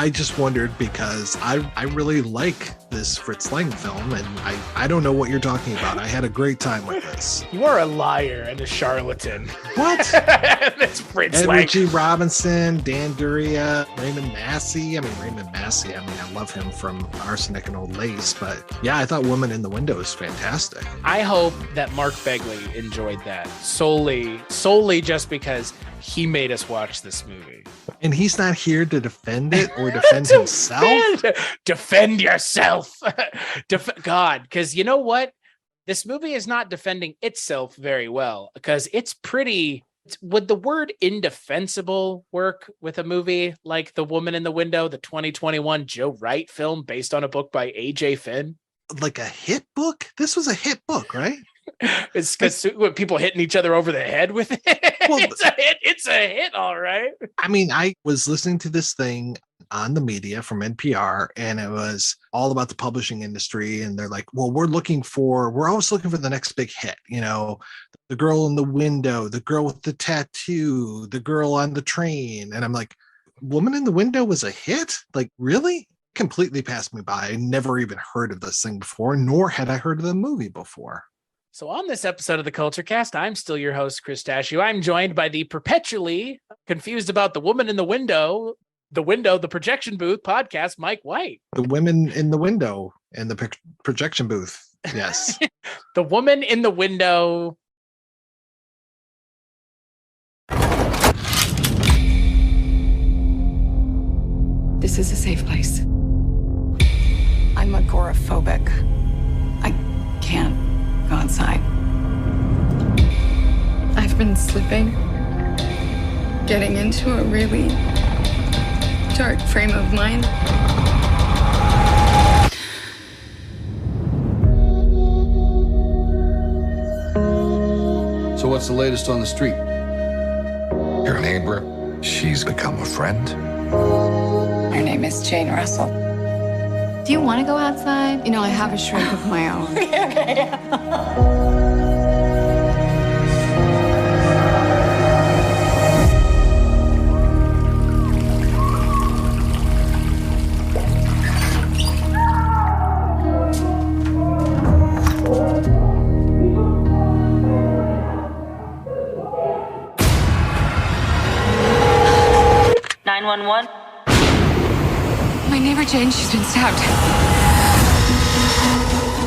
I just wondered because I really like this Fritz Lang film, and I don't know what you're talking about. I had a great time with this. You are a liar and a charlatan. What? That's Fritz Lang. Edward G. Robinson, Dan Duria, Raymond Massey. I love him from Arsenic and Old Lace, but yeah, I thought Woman in the Window is fantastic. I hope that Mark Begley enjoyed that solely just because he made us watch this movie. And he's not here to defend it or defend himself. Defend yourself. God, because you know what? This movie is not defending itself very well, because it's pretty. Would the word indefensible work with a movie like The Woman in the Window, the 2021 Joe Wright film based on a book by A.J. Finn? Like a hit book? This was a hit book, right? It's because people hitting each other over the head with it. Well, it's a hit, all right. I mean, I was listening to this thing on the media from NPR, and it was all about the publishing industry. And they're like, well, we're always looking for the next big hit. You know, The Girl in the Window, The Girl with the Tattoo, The Girl on the Train. And I'm like, Woman in the Window was a hit? Like, really? Completely passed me by. I never even heard of this thing before, nor had I heard of the movie before. So on this episode of the Culture Cast, I'm still your host, Chris Stachiw. I'm joined by the perpetually confused about The Woman in the Window, the projection booth podcast, Mike White. The Women in the Window and the projection booth. Yes. The Woman in the Window. This is a safe place. I'm agoraphobic. I can't go outside. I've been slipping, getting into a really dark frame of mind. So what's the latest on the street? Your neighbor, she's become a friend. Her name is Jane Russell. Do you want to go outside? You know, I have a shrink of my own. My neighbor Jane, she's been stabbed.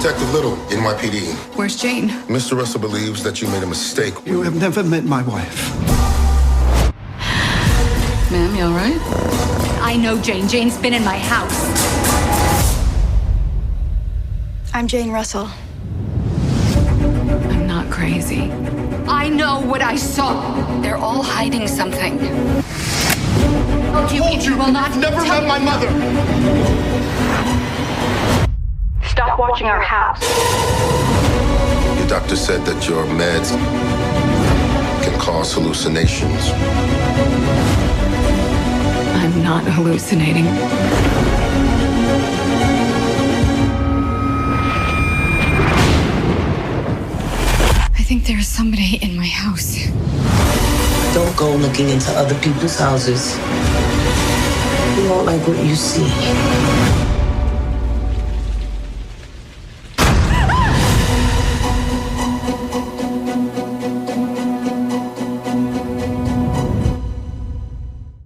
Detective Little, NYPD. Where's Jane? Mr. Russell believes that you made a mistake. You have never met my wife. Ma'am, you all right? I know Jane. Jane's been in my house. I'm Jane Russell. I'm not crazy. I know what I saw. They're all hiding something. You will not Never met my mother. Stop watching our house. Your doctor said that your meds can cause hallucinations. I'm not hallucinating. I think there is somebody in my house. Don't go looking into other people's houses. You won't like what you see.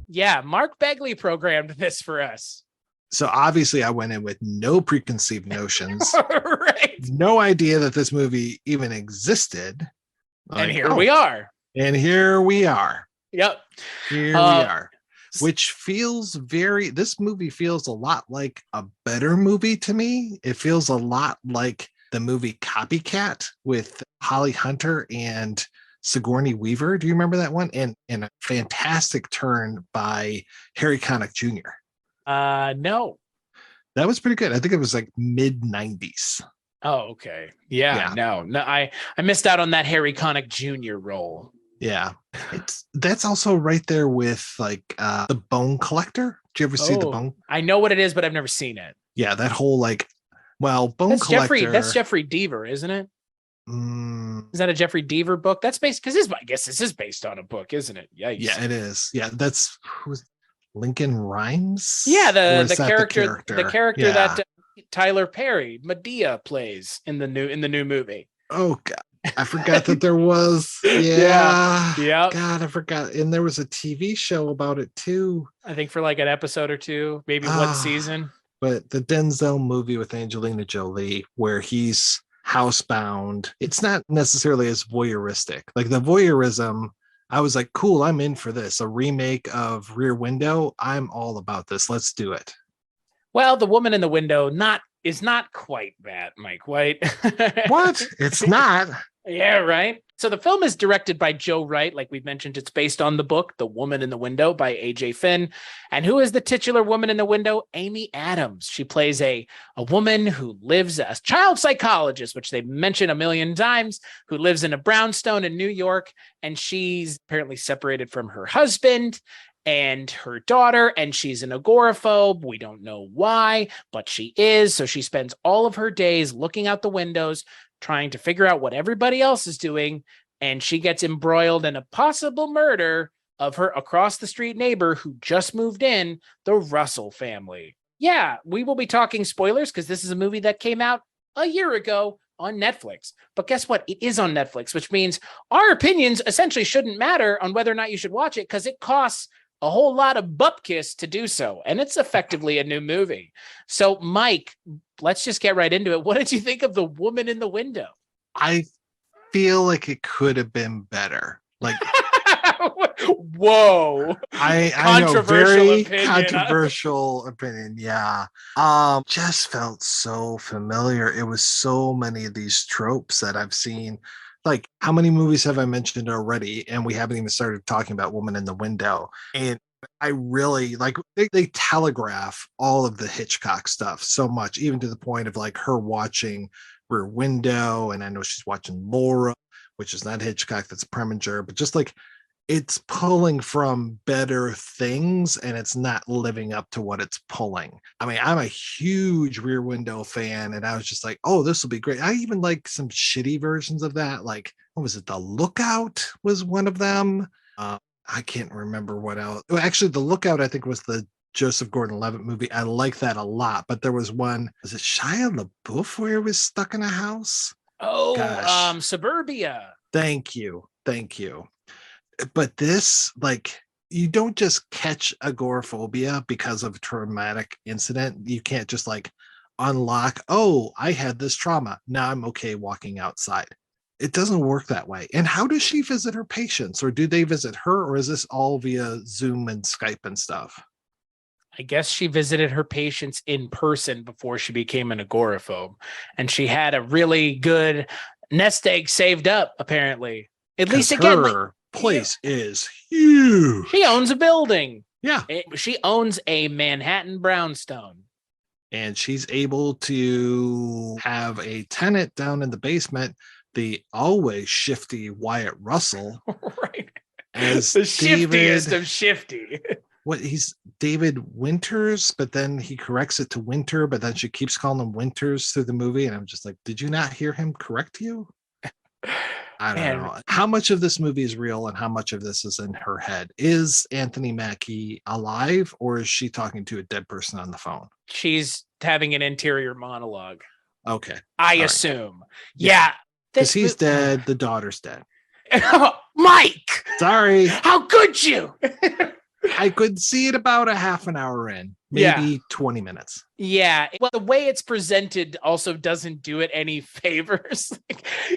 Yeah, Mark Begley programmed this for us. So obviously I went in with no preconceived notions. Right. No idea that this movie even existed. And here we are. And here we are. Yep. Here we are. Which this movie feels a lot like a better movie to me. It feels a lot like the movie Copycat with Holly Hunter and Sigourney Weaver. Do you remember that one? And a fantastic turn by Harry Connick Jr. No. That was pretty good. I think it was like mid-90s. Oh, okay. Yeah. No, I missed out on that Harry Connick Jr. role. Yeah. That's also right there with like The Bone Collector. Did you ever see The Bone? I know what it is, but I've never seen it. Yeah, that whole Bone Collector. That's Jeffrey Deaver, isn't it? Is that a Jeffrey Deaver book? That's based, because I guess this is based on a book, isn't it? Yikes. Yeah, it is. Yeah, that's Lincoln Rhymes? Yeah, Or the is that character Yeah. that Tyler Perry, Medea, plays in the new movie. Oh God, I forgot that there was. Yeah. Yep. God, I forgot. And there was a TV show about it too. I think for like an episode or two, maybe one season. But the Denzel movie with Angelina Jolie, where he's housebound, it's not necessarily as voyeuristic. Like the voyeurism, I was like, cool, I'm in for this. A remake of Rear Window. I'm all about this. Let's do it. Well, The Woman in the Window is not quite that, Mike White. What? It's not. Yeah, right. So the film is directed by Joe Wright. Like we mentioned, it's based on the book, The Woman in the Window by A.J. Finn. And who is the titular woman in the window? Amy Adams. She plays a woman who lives as child psychologist, which they mention a million times, who lives in a brownstone in New York. And she's apparently separated from her husband and her daughter, and she's an agoraphobe. We don't know why, but she is. So she spends all of her days looking out the windows, trying to figure out what everybody else is doing, and she gets embroiled in a possible murder of her across the street neighbor who just moved in, the Russell family. Yeah, we will be talking spoilers because this is a movie that came out a year ago on Netflix. But guess what? It is on Netflix, which means our opinions essentially shouldn't matter on whether or not you should watch it because it costs a whole lot of bupkis to do so. And it's effectively a new movie. So, Mike, let's just get right into it. What did you think of The Woman in the Window? I feel like it could have been better. Like, whoa. I know, very controversial opinion. Yeah. Just felt so familiar. It was so many of these tropes that I've seen. Like, how many movies have I mentioned already? And we haven't even started talking about Woman in the Window. And I really like, they telegraph all of the Hitchcock stuff so much, even to the point of like her watching Rear Window. And I know she's watching Laura, which is not Hitchcock, that's Preminger, but just like, it's pulling from better things and it's not living up to what it's pulling. I mean, I'm a huge Rear Window fan and I was just like, oh, this will be great. I even like some shitty versions of that. Like, what was it? The Lookout was one of them. I can't remember what else. Well, actually, The Lookout, I think, was the Joseph Gordon-Levitt movie. I like that a lot, but there was one, was it Shia LaBeouf where he was stuck in a house? Oh, Suburbia. Thank you. But this, like, you don't just catch agoraphobia because of a traumatic incident. You can't just like unlock, oh, I had this trauma. Now I'm okay walking outside. It doesn't work that way. And how does she visit her patients? Or do they visit her? Or is this all via Zoom and Skype and stuff? I guess she visited her patients in person before she became an agoraphobe. And she had a really good nest egg saved up, apparently. At least again, her place is huge. She owns a building. Yeah. She owns a Manhattan brownstone. And she's able to have a tenant down in the basement, the always shifty Wyatt Russell. Right. As the shiftiest of shifty. What, he's David Winters, but then he corrects it to Winter, but then she keeps calling him Winters through the movie. And I'm just like, did you not hear him correct you? I don't know. How much of this movie is real and how much of this is in her head? Is Anthony Mackie alive or is she talking to a dead person on the phone? She's having an interior monologue. Okay. I assume. Right. Yeah. Because he's dead. The daughter's dead. Mike! Sorry. How could you? I could see it about a half an hour in, maybe 20 minutes. Yeah. Well, the way it's presented also doesn't do it any favors.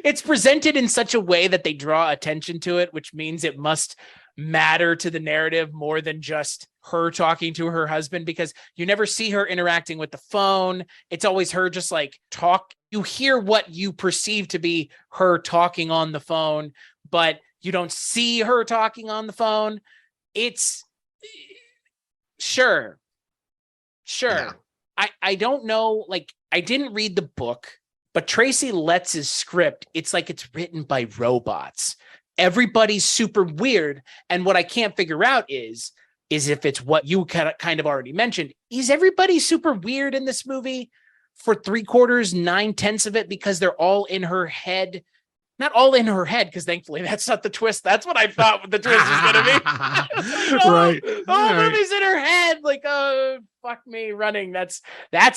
It's presented in such a way that they draw attention to it, which means it must matter to the narrative more than just her talking to her husband, because you never see her interacting with the phone. It's always her just like talk. You hear what you perceive to be her talking on the phone, but you don't see her talking on the phone. It's sure. Yeah. I don't know. Like, I didn't read the book, but Tracy Letts' script, it's like it's written by robots. Everybody's super weird. And what I can't figure out is if it's what you kind of already mentioned, is everybody super weird in this movie for 3/4, 9/10 of it, because they're all in her head not all in her head, because thankfully that's not the twist. That's what I thought the twist was going to be. Right. Oh, movie's in her head. Like, oh, fuck me running. That's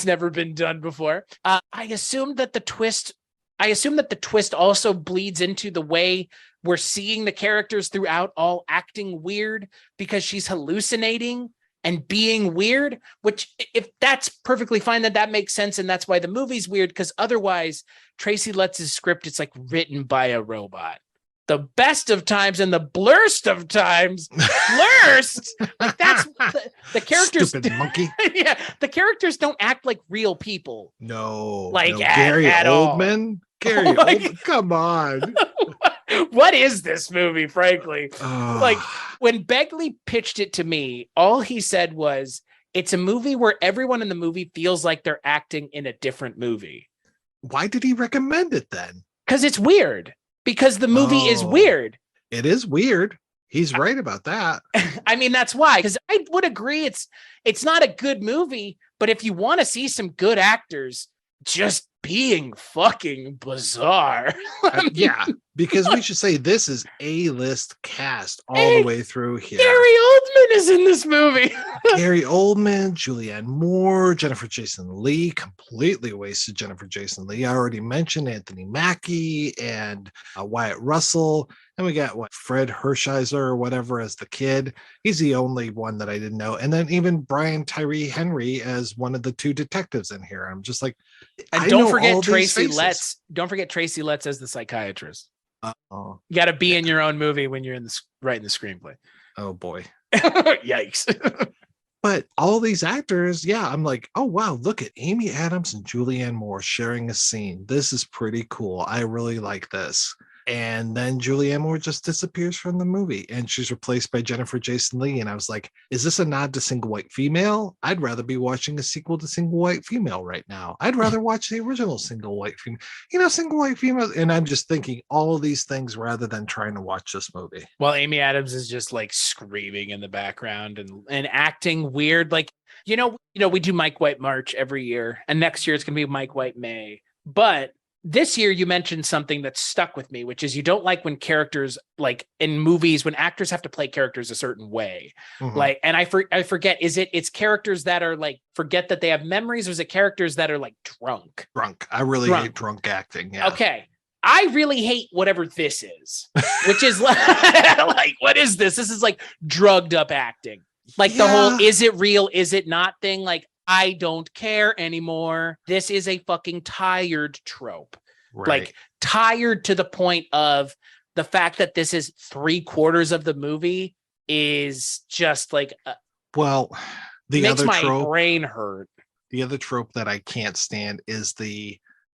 never been done before. I assumed that the twist also bleeds into the way we're seeing the characters throughout all acting weird because she's hallucinating and being weird, which if that's perfectly fine, that makes sense. And that's why the movie's weird, because otherwise Tracy Letts' script, it's like written by a robot. The best of times and the blurst of times. Blurst! Like that's the characters. Stupid monkey. Yeah, the characters don't act like real people. No. Like Gary at Oldman? All. Gary Oldman, come on. What is this movie, frankly? Like when Begley pitched it to me, all he said was, it's a movie where everyone in the movie feels like they're acting in a different movie. Why did he recommend it then? Because it's weird. Because the movie is weird. It is weird. He's right about that. I mean, that's why. Because I would agree it's not a good movie, but if you want to see some good actors just being fucking bizarre. Yeah, because we should say this is A-list cast all the way through here. Gary Oldman is in this movie. Gary Oldman, Julianne Moore, Jennifer Jason Leigh, completely wasted Jennifer Jason Leigh. I already mentioned Anthony Mackie and Wyatt Russell. And we got Fred Hershiser or whatever as the kid. He's the only one that I didn't know. And then even Brian Tyree Henry as one of the two detectives in here. I'm just like, and don't forget Tracy Letts. Don't forget Tracy Letts as the psychiatrist. Oh, you got to be in your own movie when you're writing the screenplay. Oh boy. Yikes. But all these actors, yeah, I'm like, oh wow, look at Amy Adams and Julianne Moore sharing a scene. This is pretty cool. I really like this. And then Julianne Moore just disappears from the movie and she's replaced by Jennifer Jason Leigh. And I was like, is this a nod to Single White Female? I'd rather be watching a sequel to Single White Female right now. I'd rather watch the original Single White Female, Single White Female. And I'm just thinking all of these things rather than trying to watch this movie. Well, Amy Adams is just like screaming in the background and acting weird. Like, we do Mike White March every year, and next year it's going to be Mike White May. But this year you mentioned something that stuck with me, which is you don't like when characters, like in movies, when actors have to play characters a certain way. Mm-hmm. Like, and I forget, it's characters that are like, forget that they have memories, or is it characters that are like drunk? I really hate drunk acting. Yeah. Okay. I really hate whatever this is, which is like, what is this? This is like drugged up acting. Like the whole, is it real? Is it not thing? Like, I don't care anymore. This is a fucking tired trope. Right. Like tired to the point of the fact that this is 3/4 of the movie is just like, well, the makes other my trope, brain hurt. The other trope that I can't stand is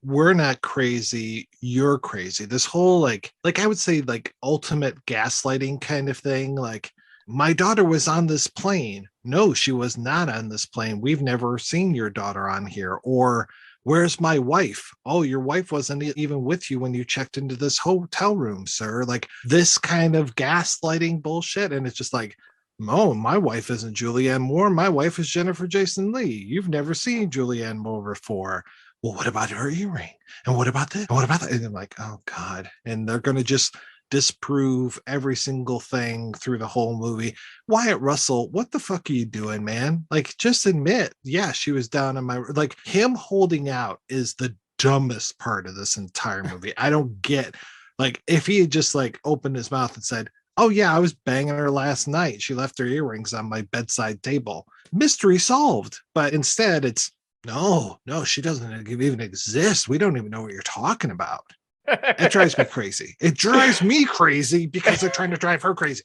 we're not crazy, you're crazy. This whole like I would say like ultimate gaslighting kind of thing. Like, my daughter was on this plane. No, she was not on this plane. We've never seen your daughter on here. Or, where's my wife? Oh, your wife wasn't even with you when you checked into this hotel room, sir. Like this kind of gaslighting bullshit. And it's just like, no, my wife isn't Julianne Moore. My wife is Jennifer Jason Leigh. You've never seen Julianne Moore before. Well, what about her earring? And what about this? And what about that? And I'm like, oh God. And they're going to just disprove every single thing through the whole movie. Wyatt Russell, what the fuck are you doing, man? Like, just admit, yeah, she was down on my, like, him holding out is the dumbest part of this entire movie. I don't get, like, if he had just like opened his mouth and said, oh yeah, I was banging her last night, she left her earrings on my bedside table, mystery solved. But instead it's no, she doesn't even exist. We don't even know what you're talking about. It drives me crazy. It drives me crazy because they're trying to drive her crazy.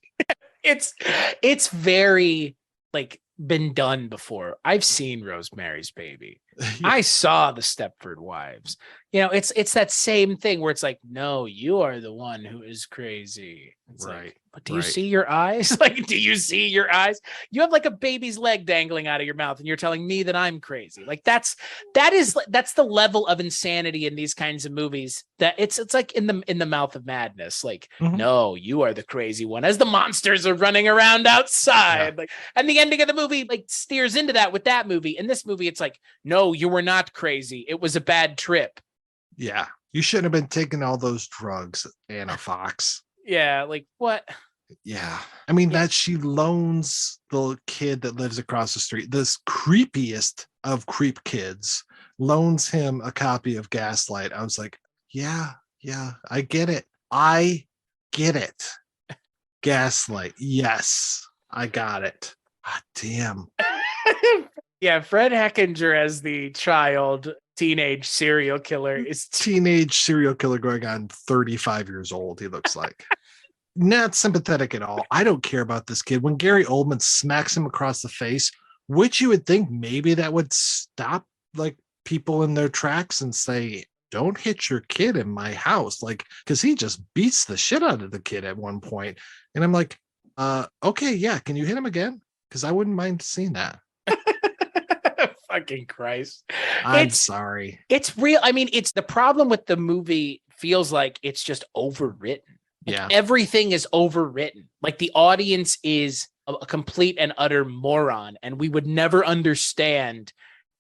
It's very like been done before. I've seen Rosemary's Baby. I saw the Stepford Wives. It's that same thing where it's like, no, you are the one who is crazy. It's right. Like, but do you see your eyes? Like, do you see your eyes? You have like a baby's leg dangling out of your mouth and you're telling me that I'm crazy. Like that's the level of insanity in these kinds of movies that it's like in the mouth of madness. Like, no, you are the crazy one as the monsters are running around outside. Yeah. Like, and the ending of the movie like steers into that with that movie. In this movie, it's like, no, you were not crazy. It was a bad trip. Yeah. You shouldn't have been taking all those drugs, Anna Fox. Yeah, like what? Yeah. I mean, that she loans the kid that lives across the street, this creepiest of creep kids, loans him a copy of Gaslight. I was like, yeah, I get it. I get it. Gaslight. Yes, I got it. God damn. Yeah, Fred Heckinger as the child teenage serial killer is teenage serial killer going on 35 years old, he looks like. Not sympathetic at all. I don't care about this kid. When Gary Oldman smacks him across the face, which you would think maybe that would stop like people in their tracks and say, don't hit your kid in my house. Like, because he just beats the shit out of the kid at one point. And I'm like, okay, yeah, can you hit him again? Because I wouldn't mind seeing that. Fucking Christ. I'm sorry. It's real. I mean, it's the problem with the movie feels like it's just overwritten. Like yeah. Everything is overwritten. Like the audience is a complete and utter moron, and we would never understand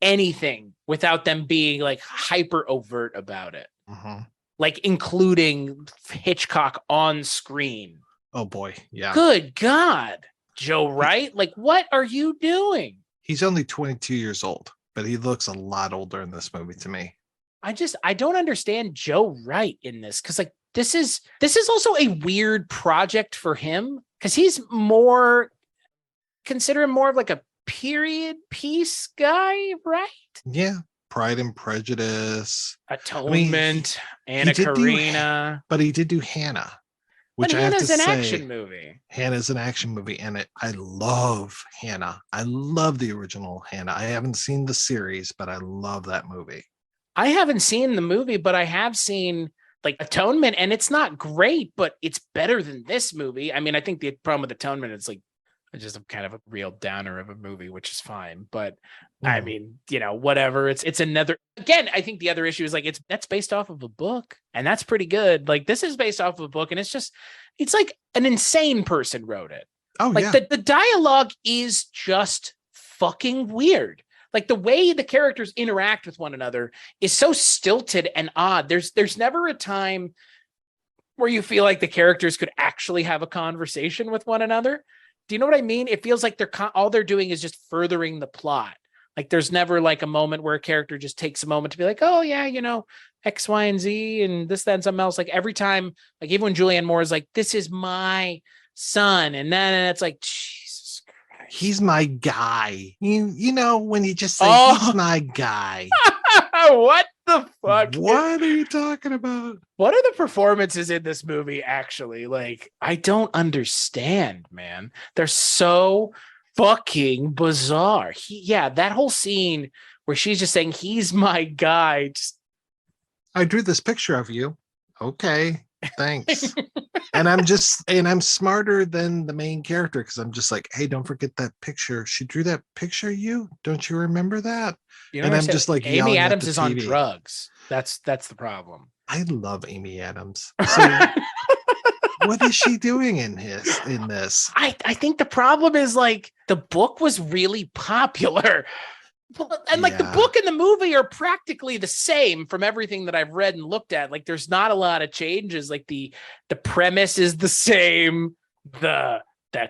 anything without them being like hyper overt about it. Uh-huh. Like including Hitchcock on screen. Oh boy. Yeah. Good God. Joe Wright, like what are you doing? He's only 22 years old, but he looks a lot older in this movie to me. I don't understand Joe Wright in this, because like this is also a weird project for him, because he's consider him more of like a period piece guy, right? Yeah. Pride and Prejudice, Atonement, Anna Karenina. But he did do Hannah, which but I have to Hannah's an say, action movie. Hannah's an action movie, and I love Hannah. I love the original Hannah. I haven't seen the series, but I love that movie. I haven't seen the movie, but I have seen like Atonement, and it's not great, but it's better than this movie. I mean, I think the problem with Atonement is like it's just kind of a real downer of a movie, which is fine. But I mean, you know, whatever. It's another. Again, I think the other issue is like that's based off of a book, and that's pretty good. Like this is based off of a book, and it's like an insane person wrote it. Oh, like yeah. The dialogue is just fucking weird. Like the way the characters interact with one another is so stilted and odd. There's never a time where you feel like the characters could actually have a conversation with one another. Do you know what I mean? It feels like all they're doing is just furthering the plot. Like there's never like a moment where a character just takes a moment to be like, oh yeah, you know, X, Y, and Z and this, that, and something else. Like every time, like even when Julianne Moore is like, this is my son. And then it's like, Jesus Christ. He's my guy. You know, when you just say, he's my guy. What the fuck? What are you talking about? What are the performances in this movie actually? Like, I don't understand, man. They're so fucking bizarre. That whole scene where she's just saying, he's my guy. I drew this picture of you. Okay, thanks. and I'm smarter than the main character because I'm just like, hey, don't forget that picture. She drew that picture of you. Don't you remember that? You know, and I'm just like, Amy Adams is on drugs. That's the problem. I love Amy Adams. So what is she doing in this? I think the problem is like the book was really popular. And like the book and the movie are practically the same from everything that I've read and looked at. Like there's not a lot of changes. Like the premise is the same. The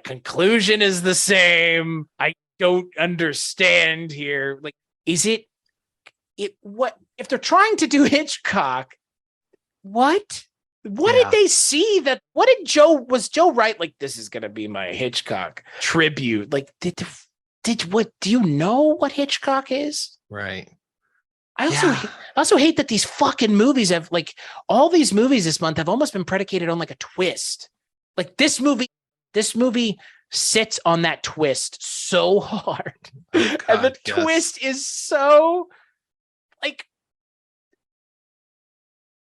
conclusion is the same. I don't understand here. Like, is it what if they're trying to do Hitchcock? What did they see that? Was Joe Wright like, this is going to be my Hitchcock tribute? Like, do you know what Hitchcock is? Right. I also hate that these fucking movies have like all these movies this month have almost been predicated on like a twist. Like this movie sits on that twist so hard. Oh, God, and the twist is so like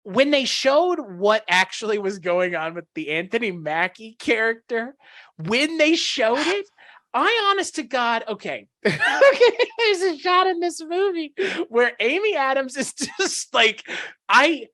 when they showed what actually was going on with the Anthony Mackie character, when they showed it, I honest to God, okay, there's a shot in this movie where Amy Adams is just like, I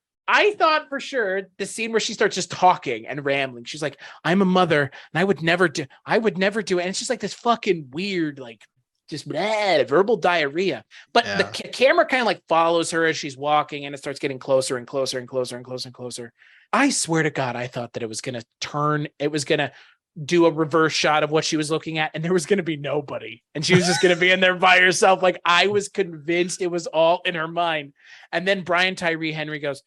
thought for sure the scene where she starts just talking and rambling. She's like, I'm a mother and I would never do it. And it's just like this fucking weird, like just verbal diarrhea. But the camera kind of like follows her as she's walking, and it starts getting closer and closer and closer and closer and closer. I swear to God, I thought that it was going to turn. It was going to do a reverse shot of what she was looking at, and there was going to be nobody, and she was just going to be in there by herself. Like, I was convinced it was all in her mind. And then Brian Tyree Henry goes,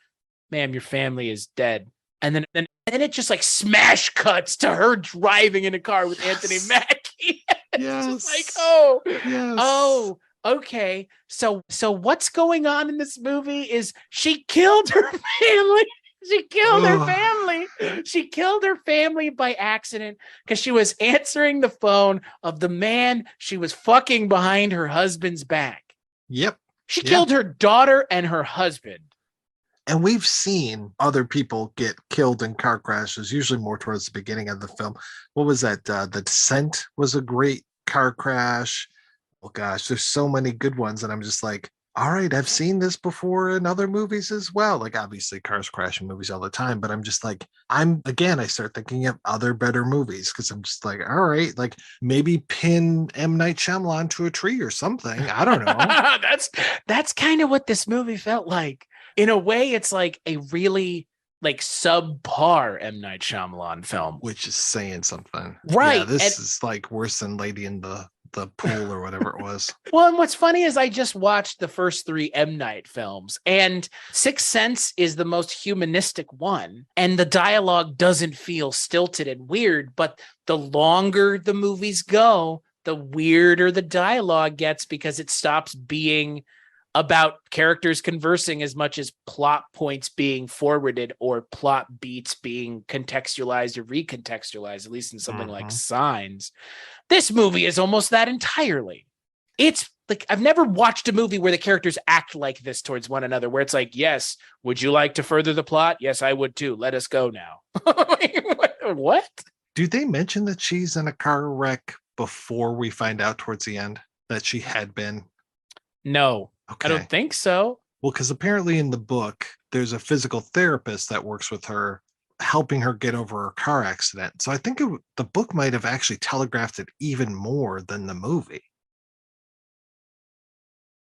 "Ma'am, your family is dead." And then it just like smash cuts to her driving in a car with Anthony Mackie. Yes. It's like, oh, Yes. oh, okay. So what's going on in this movie is she killed her family. She killed her family. She killed her family by accident because she was answering the phone of the man she was fucking behind her husband's back. Yep. She killed her daughter and her husband. And we've seen other people get killed in car crashes, usually more towards the beginning of the film. What was that? The Descent was a great car crash. Oh gosh, there's so many good ones. And I'm just like, all right, I've seen this before in other movies as well. Like, obviously cars crash in movies all the time, but I'm just like, I start thinking of other better movies because I'm just like, all right, like maybe pin M. Night Shyamalan to a tree or something. I don't know. That's kind of what this movie felt like. In a way, it's like a really like subpar M. Night Shyamalan film. Which is saying something. Right. Yeah, this is like worse than Lady in the Pool or whatever it was. Well, and what's funny is I just watched the first 3 M. Night films, and Sixth Sense is the most humanistic one, and the dialogue doesn't feel stilted and weird, but the longer the movies go, the weirder the dialogue gets because it stops being about characters conversing as much as plot points being forwarded or plot beats being contextualized or recontextualized, at least in something like Signs. This movie is almost that entirely. It's like, I've never watched a movie where the characters act like this towards one another, where it's like, yes, would you like to further the plot? Yes, I would too. Let us go now. What? Do they mention that she's in a car wreck before we find out towards the end that she had been? No. Okay. I don't think so. Well, because apparently in the book, there's a physical therapist that works with her, helping her get over her car accident. So I think the book might have actually telegraphed it even more than the movie.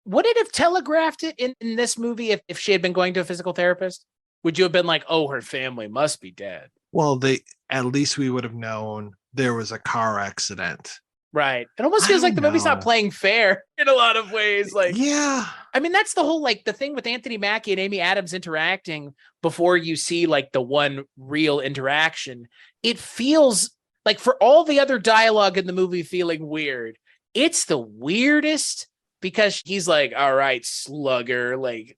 Would it have telegraphed it in this movie if she had been going to a physical therapist? Would you have been like, oh, her family must be dead? Well, at least we would have known there was a car accident. Right. It almost feels like the movie's not playing fair in a lot of ways. Like, yeah. I mean, that's the whole, like, the thing with Anthony Mackie and Amy Adams interacting before you see like the one real interaction. It feels like, for all the other dialogue in the movie feeling weird, it's the weirdest because he's like, all right, slugger, like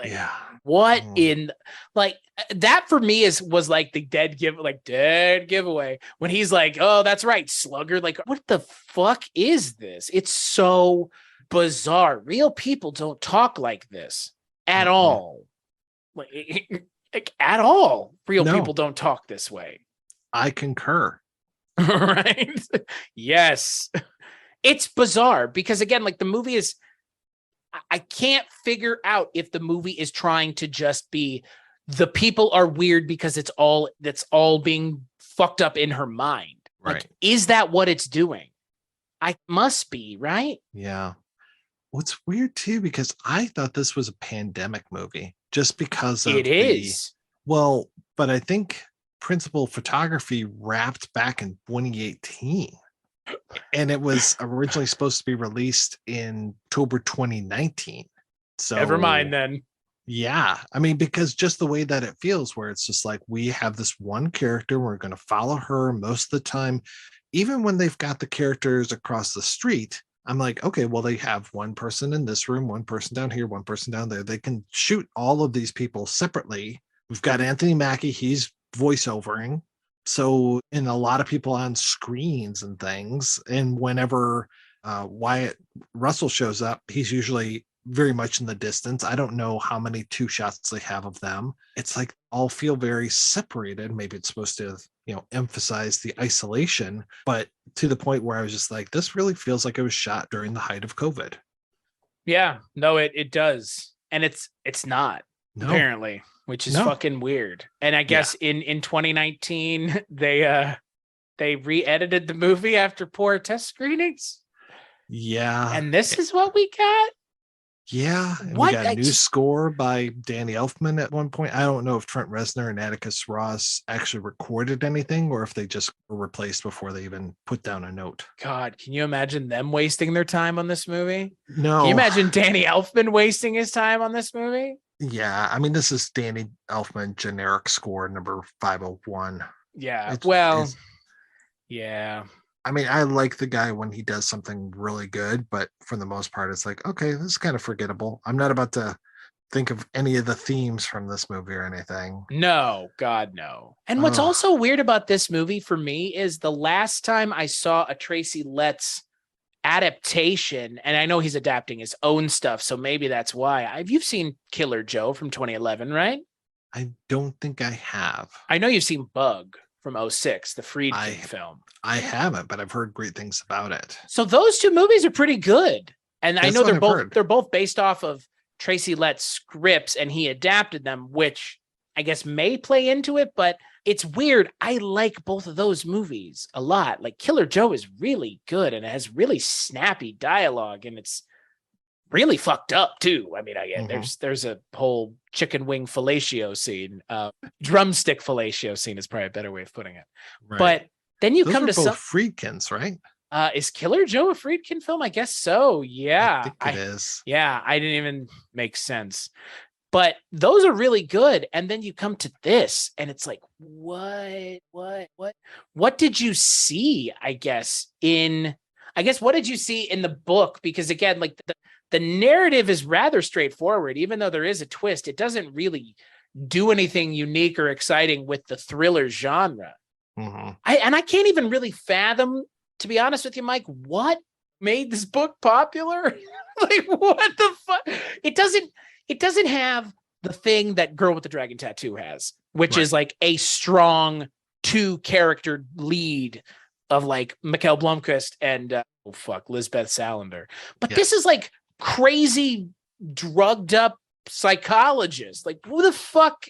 yeah. What in, like, that for me was like the dead giveaway when he's like, oh, that's right, slugger. Like, what the fuck is this? It's so bizarre. Real people don't talk like this at all. Like at all. Real people don't talk this way. I concur. Right? Yes. It's bizarre because, again, like, the movie is, I can't figure out if the movie is trying to just be, the people are weird because that's all being fucked up in her mind. Right. Like, is that what it's doing? I must be, right? Yeah. What's weird too, because I thought this was a pandemic movie just because of it is. Well, but I think principal photography wrapped back in 2018. And it was originally supposed to be released in October 2019. So never mind then. Yeah. I mean, because just the way that it feels, where it's just like, we have this one character, we're going to follow her most of the time. Even when they've got the characters across the street, I'm like, okay, well, they have one person in this room, one person down here, one person down there. They can shoot all of these people separately. We've got Anthony Mackie, he's voiceovering. So, and a lot of people on screens and things. And whenever Wyatt Russell shows up, he's usually very much in the distance. I don't know how many 2 shots they have of them. It's like all feel very separated. Maybe it's supposed to, emphasize the isolation, but to the point where I was just like, this really feels like it was shot during the height of COVID. Yeah, no, it does. And it's not, apparently, which is fucking weird. And I guess in 2019, they re-edited the movie after poor test screenings. Yeah. And this is what we got? Yeah. And What? we got a new score by Danny Elfman at one point. I don't know if Trent Reznor and Atticus Ross actually recorded anything or if they just were replaced before they even put down a note. God, can you imagine them wasting their time on this movie? No. Can you imagine Danny Elfman wasting his time on this movie? Yeah. I mean, this is Danny Elfman generic score number 501. Yeah. It's, yeah. I mean, I like the guy when he does something really good, but for the most part, it's like, okay, this is kind of forgettable. I'm not about to think of any of the themes from this movie or anything. No, God, no. And what's also weird about this movie for me is the last time I saw a Tracy Letts adaptation, and I know he's adapting his own stuff, so maybe that's why. You've seen Killer Joe from 2011, right? I don't think I have. I know you've seen Bug from 2006, the Friedkin film. I haven't, but I've heard great things about it. So those two movies are pretty good. And I know they're both based off of Tracy Letts scripts, and he adapted them, which I guess may play into it, but it's weird. I like both of those movies a lot. Like Killer Joe is really good and it has really snappy dialogue, and it's really fucked up too. I mean, I get there's a whole chicken wing fellatio scene, drumstick fellatio scene is probably a better way of putting it. Right. But then you Those come are to both some Friedkins, right? Is Killer Joe a Friedkin film? I guess so. Yeah, I think it is. Yeah, I didn't even make sense. But those are really good. And then you come to this and it's like, what did you see? What did you see in the book? Because again, like the narrative is rather straightforward, even though there is a twist. It doesn't really do anything unique or exciting with the thriller genre. Mm-hmm. I can't even really fathom, to be honest with you, Mike, what made this book popular? Like, what the fuck? It doesn't have the thing that Girl with the Dragon Tattoo has, which is like a strong two-character lead of like Mikkel Blomkvist and Lisbeth Salander. But this is like crazy, drugged up psychologist. Like, who the fuck?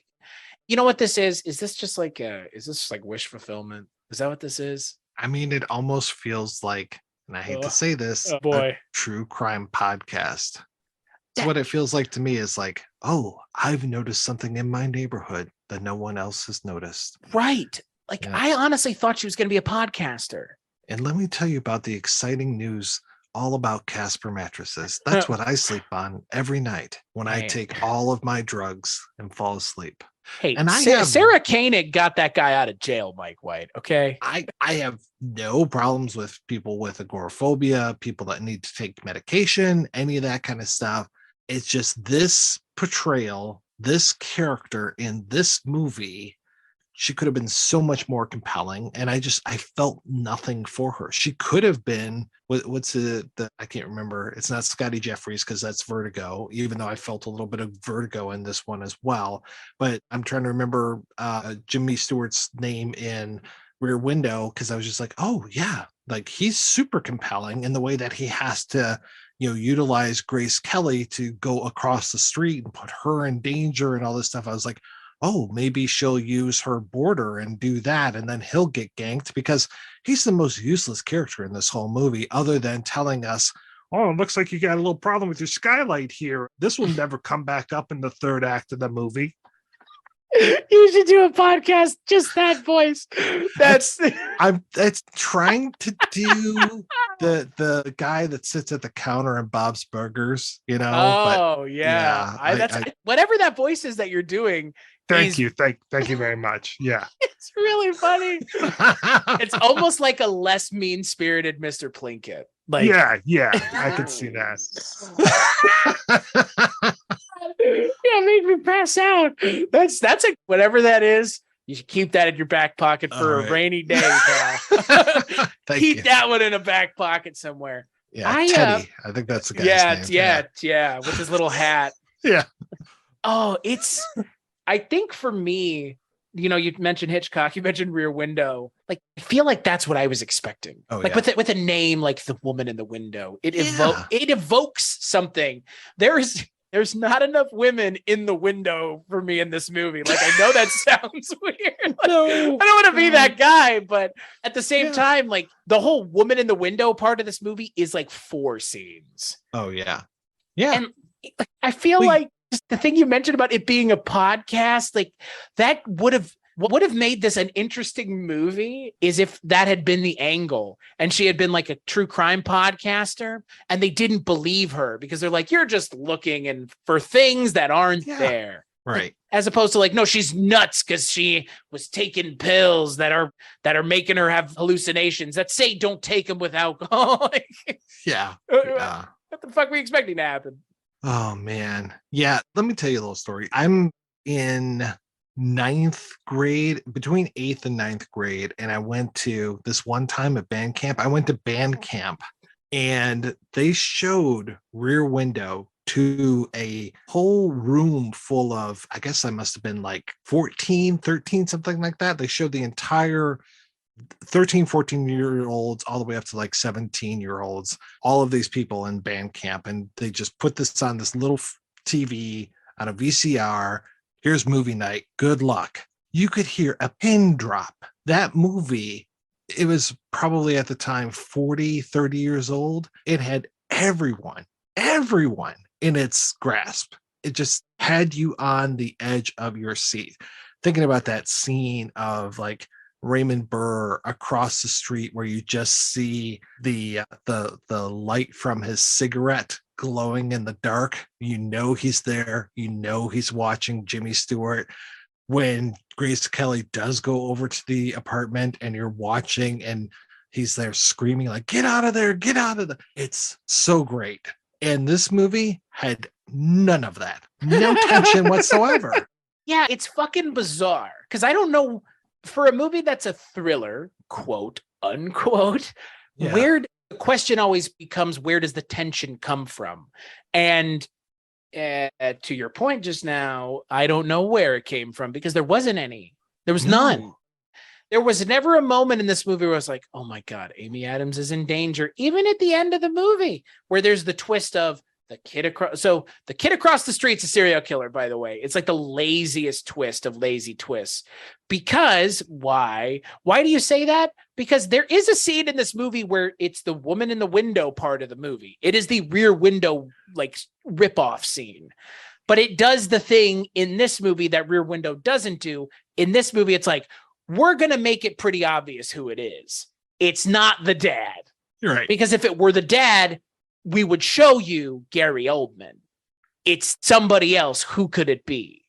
You know what this is? Is this just like wish fulfillment? Is that what this is? I mean, it almost feels like, and I hate to say this, a true crime podcast. What it feels like to me is like, oh, I've noticed something in my neighborhood that no one else has noticed. Right. Like, I honestly thought she was going to be a podcaster. And let me tell you about the exciting news all about Casper mattresses. That's what I sleep on every night when I take all of my drugs and fall asleep. Hey, and Sarah Koenig got that guy out of jail, Mike White. Okay. I have no problems with people with agoraphobia, people that need to take medication, any of that kind of stuff. It's just this portrayal, this character in this movie, she could have been so much more compelling. And I felt nothing for her. She could have been, what's the I can't remember. It's not Scotty Jeffries because that's Vertigo, even though I felt a little bit of Vertigo in this one as well. But I'm trying to remember Jimmy Stewart's name in Rear Window, because I was just like, oh yeah, like he's super compelling in the way that he has to, utilize Grace Kelly to go across the street and put her in danger and all this stuff. I was like, oh, maybe she'll use her border and do that, and then he'll get ganked, because he's the most useless character in this whole movie, other than telling us, oh, it looks like you got a little problem with your skylight here. This will never come back up in the third act of the movie. You should do a podcast, just that voice. That's trying to do the guy that sits at the counter in Bob's Burgers, Oh, yeah. Whatever that voice is that you're doing. Thank you very much. Yeah. It's really funny. It's almost like a less mean-spirited Mr. Plinkett. Like, yeah, I could see that. Yeah, make me pass out. That's whatever that is. You should keep that in your back pocket for a rainy day, pal. Keep that one in a back pocket somewhere. Yeah, Teddy. I think that's the guy's name. Yeah, with his little hat. Yeah. Oh, I think for me, you mentioned Hitchcock, you mentioned Rear Window. Like, I feel like that's what I was expecting. Oh, like with a name like The Woman in the Window, it evokes something. There there's not enough women in the window for me in this movie. Like, I know that sounds weird. Like, No. I don't want to be that guy, but at the same time, like the whole woman in the window part of this movie is like 4 scenes. Oh yeah. Yeah. And I feel like just the thing you mentioned about it being a podcast, like that what would have made this an interesting movie is if that had been the angle and she had been like a true crime podcaster and they didn't believe her because they're like, you're just looking and for things that aren't there. Right. Like, as opposed to like, no, she's nuts because she was taking pills that are making her have hallucinations that say don't take them with alcohol. Yeah. What the fuck were we expecting to happen? Oh man. Yeah. Let me tell you a little story. I'm in 9th grade, between 8th and 9th grade, and I went to this one time at band camp. I went to band camp and they showed Rear Window to a whole room full of, I guess I must have been like 14, 13, something like that. They showed the entire 13, 14-year-olds all the way up to like 17-year-olds, all of these people in band camp. And they just put this on this little TV on a VCR. Here's movie night. Good luck. You could hear a pin drop. That movie, it was probably at the time 40, 30 years old. It had everyone in its grasp. It just had you on the edge of your seat. Thinking about that scene of like Raymond Burr across the street where you just see the light from his cigarette glowing in the dark. You know he's there. You know he's watching Jimmy Stewart. When Grace Kelly does go over to the apartment and you're watching and he's there screaming like, get out of there, get out of there. It's so great. And this movie had none of that. No tension whatsoever. Yeah, it's fucking bizarre. Because I don't know, for a movie that's a thriller, quote, unquote, where the question always becomes, where does the tension come from? And to your point just now, I don't know where it came from because there wasn't any. There was none. There was never a moment in this movie where I was like, oh my God, Amy Adams is in danger. Even at the end of the movie where there's the twist of the kid across. So the kid across the street's a serial killer, by the way. It's like the laziest twist of lazy twists. Because why? Why do you say that? Because there is a scene in this movie where it's the woman in the window part of the movie. It is the Rear Window like ripoff scene. But it does the thing in this movie that Rear Window doesn't do. In this movie, it's like, we're going to make it pretty obvious who it is. It's not the dad. You're right. Because if it were the dad, we would show you Gary Oldman. It's somebody else. Who could it be?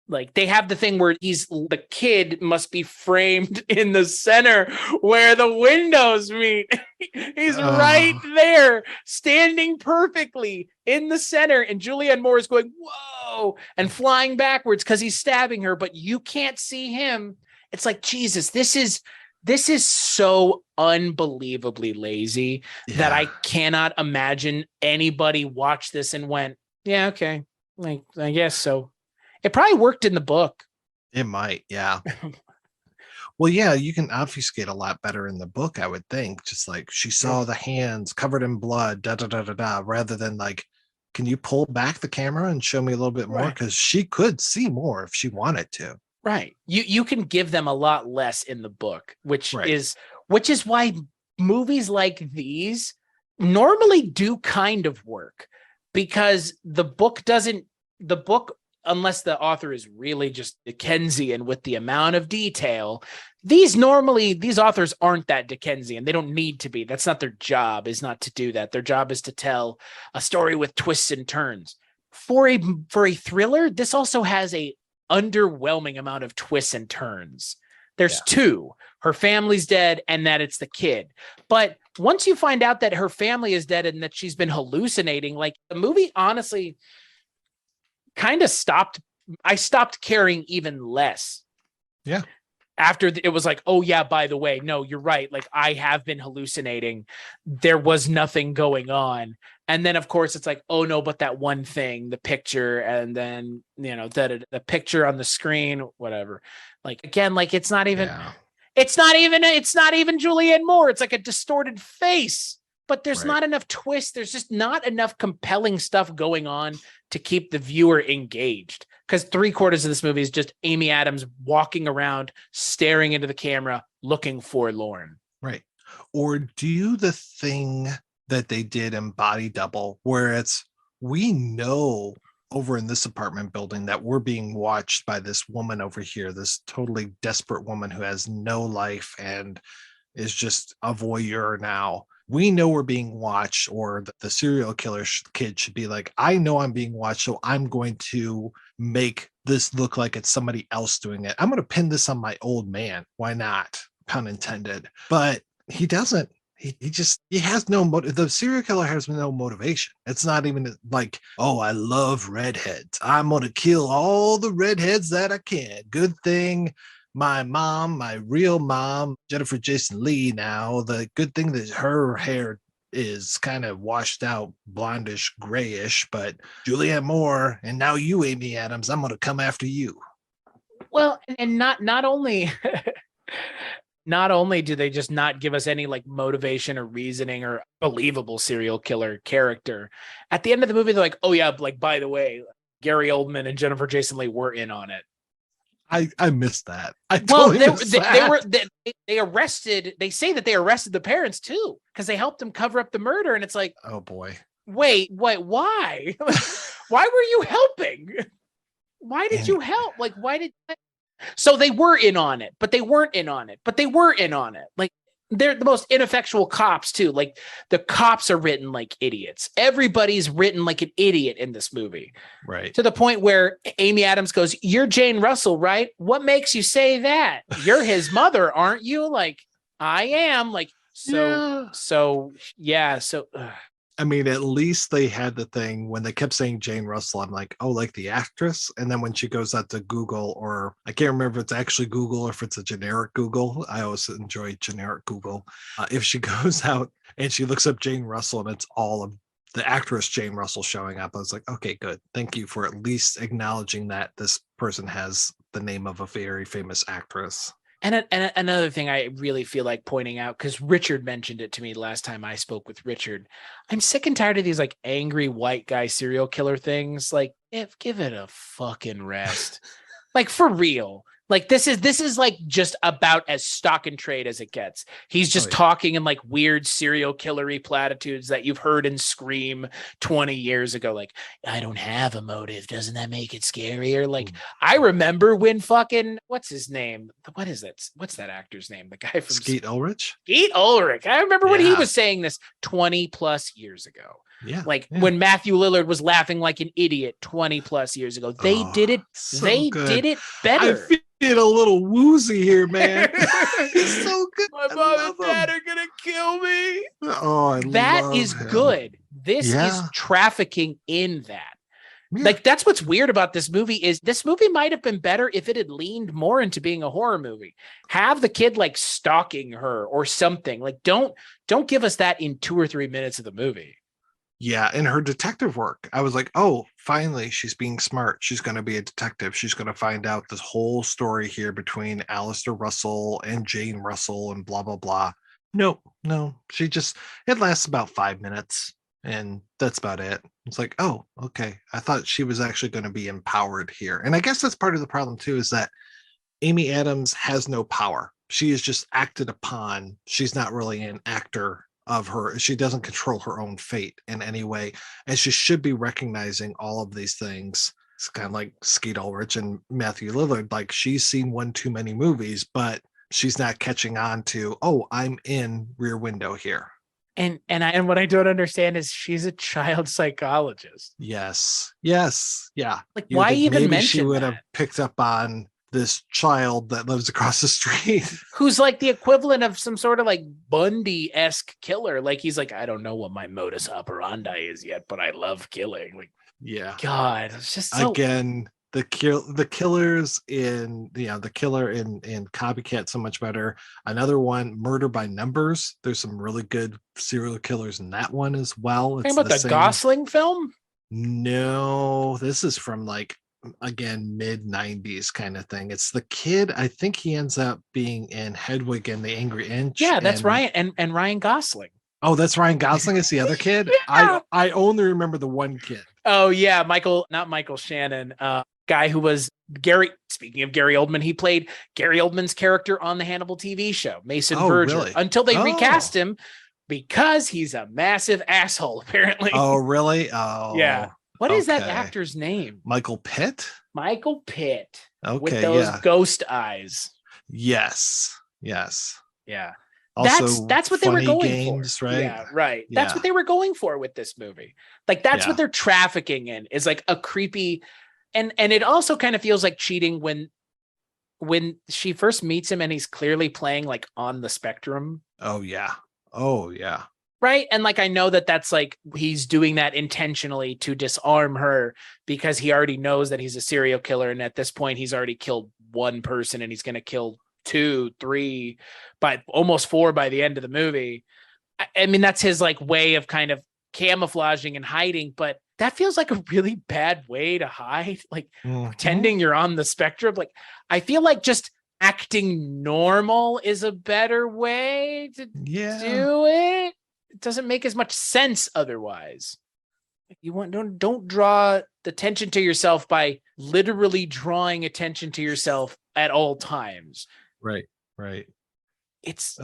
Like they have the thing where the kid must be framed in the center where the windows meet. He's right there, standing perfectly in the center. And Julianne Moore is going, whoa, and flying backwards because he's stabbing her, but you can't see him. It's like, Jesus, this is so unbelievably lazy that I cannot imagine anybody watched this and went, yeah, okay. Like, I guess so. It probably worked in the book. It might, yeah. Well, yeah, you can obfuscate a lot better in the book, I would think. Just like she saw the hands covered in blood, rather than like, can you pull back the camera and show me a little bit more? Because she could see more if she wanted to. Right. You can give them a lot less in the book, which is why movies like these normally do kind of work, because the book, unless the author is really just Dickensian with the amount of detail, these authors aren't that Dickensian. They don't need to be. That's not their job, is not to do that. Their job is to tell a story with twists and turns. For a thriller, this also has a underwhelming amount of twists and turns. There's two: her family's dead and that it's the kid. But once you find out that her family is dead and that she's been hallucinating, like the movie honestly kind of stopped. I stopped caring even less. Yeah. After it was like, oh yeah, by the way, no, you're right. Like I have been hallucinating. There was nothing going on. And then of course it's like, oh no, but that one thing, the picture, and then, the picture on the screen, whatever. Like, again, like it's not even Julianne Moore. It's like a distorted face. but there's not enough twists. There's just not enough compelling stuff going on to keep the viewer engaged. Because 3/4 of this movie is just Amy Adams walking around, staring into the camera, looking forlorn. Right. Or do the thing that they did in Body Double, where we know over in this apartment building that we're being watched by this woman over here, this totally desperate woman who has no life and is just a voyeur now. We know we're being watched, or the serial killer kid should be like, I know I'm being watched, so I'm going to make this look like it's somebody else doing it. I'm going to pin this on my old man. Why not? Pun intended. But he doesn't. He has no motive. The serial killer has no motivation. It's not even like, oh, I love redheads. I'm going to kill all the redheads that I can. Good thing my mom, my real mom, Jennifer Jason Leigh now, the good thing that her hair is kind of washed out, blondish, grayish, but Julianne Moore, and now you, Amy Adams, I'm going to come after you. Well, and not only... Not only do they just not give us any like motivation or reasoning or believable serial killer character, at the end of the movie, they're like, oh yeah, like, by the way, Gary Oldman and Jennifer Jason Leigh were in on it. I missed that. They arrested, they say that they arrested the parents too, because they helped them cover up the murder. And it's like, oh boy, wait, why? Why were you helping? Why did you help? Like, so they were in on it, but they weren't in on it, but they were in on it. Like, they're the most ineffectual cops too. Like, the cops are written like idiots. Everybody's written like an idiot in this movie. Right. To the point where Amy Adams goes, you're Jane Russell, right? What makes you say that? You're his mother, aren't you? Like, I am. Like, yeah. I mean, at least they had the thing when they kept saying Jane Russell. I'm like, oh, like the actress. And then when she goes out to Google, or I can't remember if it's actually Google or if it's a generic Google. I always enjoy generic Google. If she goes out and she looks up Jane Russell and it's all of the actress Jane Russell showing up, I was like, okay, good. Thank you for at least acknowledging that this person has the name of a very famous actress. And another thing I really feel like pointing out, because Richard mentioned it to me last time I spoke with Richard, I'm sick and tired of these like angry white guy serial killer things. Like, give it a fucking rest. Like, for real. Like, this is like just about as stock and trade as it gets. He's just talking in like weird serial killery platitudes that you've heard in Scream 20 years ago. Like, I don't have a motive. Doesn't that make it scarier? Like, I remember when fucking, what's his name? What is it? What's that actor's name? The guy from Skeet Ulrich? Skeet Ulrich. I remember when he was saying this 20 plus years ago. Yeah. Like when Matthew Lillard was laughing like an idiot 20 plus years ago. They did it. So they good. did it better. I feel a little woozy here, man. It's so good. My mom and dad are gonna kill me. Oh, that is good. This is trafficking in that. Yeah. Like, that's what's weird about this movie is this movie might have been better if it had leaned more into being a horror movie. Have the kid like stalking her or something. Like, don't give us that in 2 or 3 minutes of the movie. Yeah, and her detective work. I was like, oh, finally, she's being smart. She's going to be a detective. She's going to find out this whole story here between Alistair Russell and Jane Russell and blah, blah, blah. No. It lasts about 5 minutes, and that's about it. It's like, oh, okay. I thought she was actually going to be empowered here. And I guess that's part of the problem, too, is that Amy Adams has no power. She is just acted upon. She's not really an actor of her. She doesn't control her own fate in any way, and she should be recognizing all of these things. It's kind of like Skeet Ulrich and Matthew Lillard. Like, she's seen one too many movies, but she's not catching on to, oh, I'm in Rear Window here. And what I don't understand is she's a child psychologist. Yes, yeah. Like, why even mention she would have picked up on this child that lives across the street, who's like the equivalent of some sort of like Bundy-esque killer. Like, he's like, I don't know what my modus operandi is yet, but I love killing. Like, yeah, God, it's just so... Again, the killers in the killer in Copycat so much better. Another one, Murder by Numbers. There's some really good serial killers in that one as well. Talking about the Gosling film? No, this is from like, again, mid 90s kind of thing. It's the kid. I think he ends up being in Hedwig and the Angry Inch. Yeah, that's Ryan and Ryan Gosling. Oh, that's Ryan Gosling is the other kid. Yeah. I only remember the one kid. Oh yeah, not Michael Shannon, guy who was Gary. Speaking of Gary Oldman, he played Gary Oldman's character on the Hannibal TV show, Mason Verger, really? until they recast him because he's a massive asshole. Apparently. Oh, really? Oh, yeah. What is that actor's name? Michael Pitt. Michael Pitt. Okay, with those ghost eyes. Yes. Yeah. Also, that's what they were going games, for. right? Yeah, right. That's what they were going for with this movie. Like that's what they're trafficking in, is like a creepy, and it also kind of feels like cheating when she first meets him and he's clearly playing like on the spectrum. Oh yeah. Right. And like I know that's like he's doing that intentionally to disarm her because he already knows that he's a serial killer, and at this point he's already killed one person and he's going to kill 2, 3, but almost 4 by the end of the movie. I mean, that's his like way of kind of camouflaging and hiding, but that feels like a really bad way to hide, like pretending you're on the spectrum. Like, I feel like just acting normal is a better way to do it. It doesn't make as much sense otherwise. Don't draw the attention to yourself by literally drawing attention to yourself at all times. Right. It's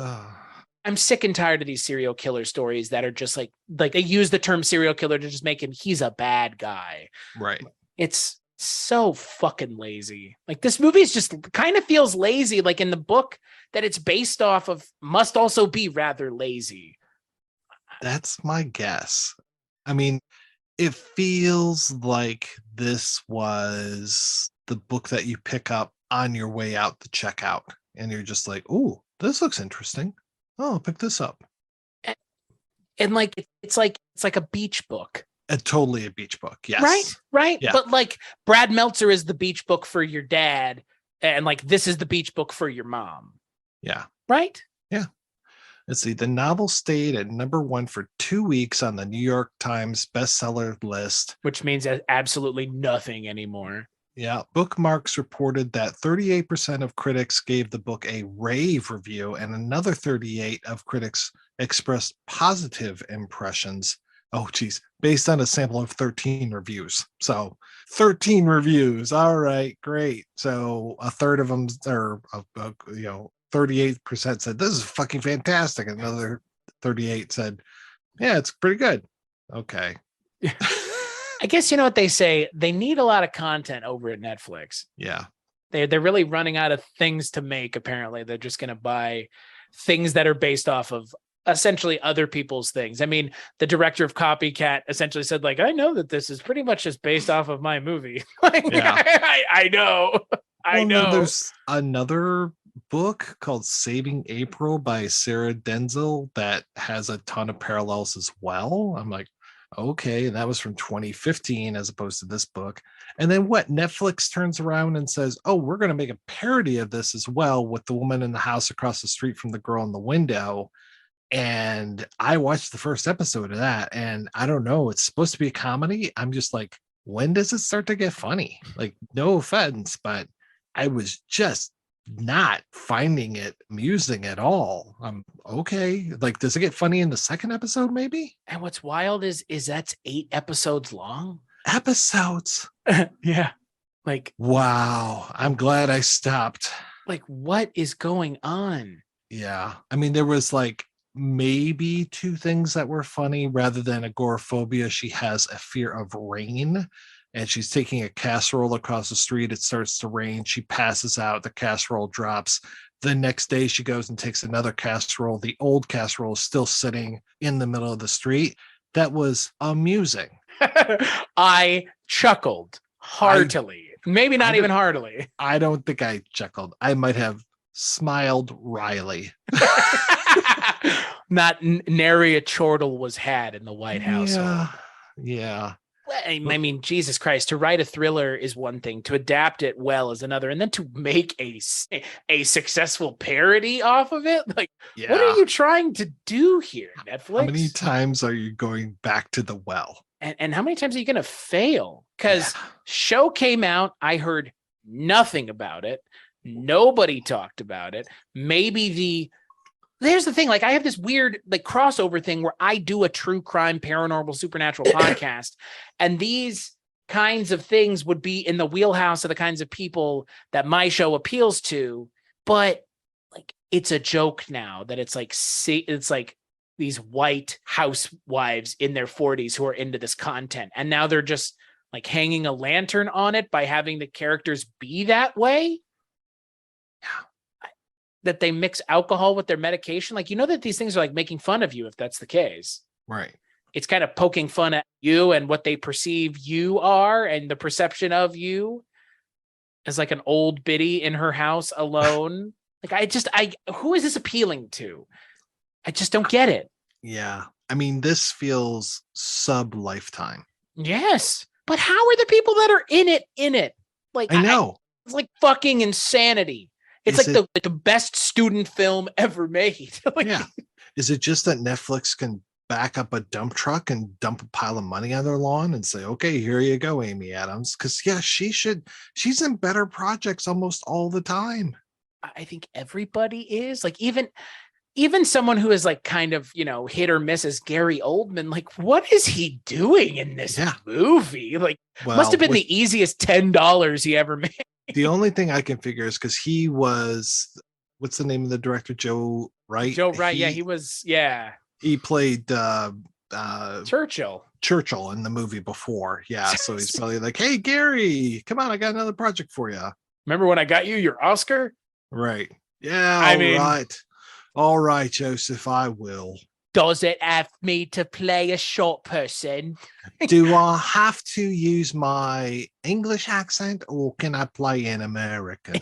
I'm sick and tired of these serial killer stories that are just like they use the term serial killer to just make him, he's a bad guy. Right. It's so fucking lazy. Like this movie is just kind of feels lazy. Like in the book that it's based off of must also be rather lazy. That's my guess. I mean, it feels like this was the book that you pick up on your way out the checkout, and you're just like, "Ooh, this looks interesting. Oh, I'll pick this up." And like it's like a beach book. Totally a beach book. Yes. Right. Yeah. But like Brad Meltzer is the beach book for your dad, and like this is the beach book for your mom. Yeah. Right? Yeah. Let's see. The novel stayed at #1 for 2 weeks on the New York Times bestseller list, which means absolutely nothing anymore. Yeah. Bookmarks reported that 38% of critics gave the book a rave review, and another 38% of critics expressed positive impressions. Oh, geez. Based on a sample of 13 reviews. So 13 reviews. All right, great. So a third of them, or 38% said, this is fucking fantastic. Another 38 said, yeah, it's pretty good. Okay. I guess you know what they say. They need a lot of content over at Netflix. Yeah. They're really running out of things to make, apparently. They're just going to buy things that are based off of essentially other people's things. I mean, the director of Copycat essentially said, like, I know that this is pretty much just based off of my movie. I know. I know. There's another book called Saving April by Sarah Denzel that has a ton of parallels as well. I'm like, okay, that was from 2015 as opposed to this book. And then what? Netflix turns around and says, oh, we're going to make a parody of this as well, with the woman in the house across the street from the girl in the window. And I watched the first episode of that, and I don't know, it's supposed to be a comedy. I'm just like, when does it start to get funny? Like, no offense, but I was just not finding it amusing at all. I'm okay. Like, does it get funny in the second episode, maybe? And what's wild is that's 8 episodes long. Episodes. Yeah. Like, wow. I'm glad I stopped. Like, what is going on? Yeah. I mean, there was like maybe 2 things that were funny. Rather than agoraphobia, she has a fear of rain, and she's taking a casserole across the street. It starts to rain. She passes out. The casserole drops. The next day she goes and takes another casserole. The old casserole is still sitting in the middle of the street. That was amusing. I chuckled heartily. Maybe not even heartily. I don't think I chuckled. I might have smiled wryly. Not nary a chortle was had in the White House. Yeah. I mean, Jesus Christ, to write a thriller is one thing, to adapt it well is another, and then to make a successful parody off of it. Like, what are you trying to do here, Netflix? How many times are you going back to the well? And how many times are you going to fail? Because show came out, I heard nothing about it. Nobody talked about it. Maybe There's the thing, like I have this weird like crossover thing where I do a true crime, paranormal, supernatural podcast, and these kinds of things would be in the wheelhouse of the kinds of people that my show appeals to. But like, it's a joke now that it's like these white housewives in their 40s who are into this content, and now they're just like hanging a lantern on it by having the characters be that way. That they mix alcohol with their medication. Like, that these things are like making fun of you if that's the case. Right. It's kind of poking fun at you and what they perceive you are and the perception of you as like an old biddy in her house alone. Like, who is this appealing to? I just don't get it. Yeah. I mean, this feels sub-Lifetime. Yes. But how are the people that are in it? Like, I know. It's like fucking insanity. It's the best student film ever made. Like, yeah. Is it just that Netflix can back up a dump truck and dump a pile of money on their lawn and say, okay, here you go, Amy Adams? Because she's in better projects almost all the time. I think everybody is. Like, even someone who is like kind of, hit or miss as Gary Oldman, like, what is he doing in this movie? Like, must have been the easiest $10 he ever made. The only thing I can figure is because he was, what's the name of the director? Joe Wright. He was. He played Churchill in the movie before. Yeah. So he's probably like, hey, Gary, come on, I got another project for you. Remember when I got you your Oscar? Right. Yeah. All right, Joseph, I will. Does it have me to play a short person? Do I have to use my English accent or can I play an American?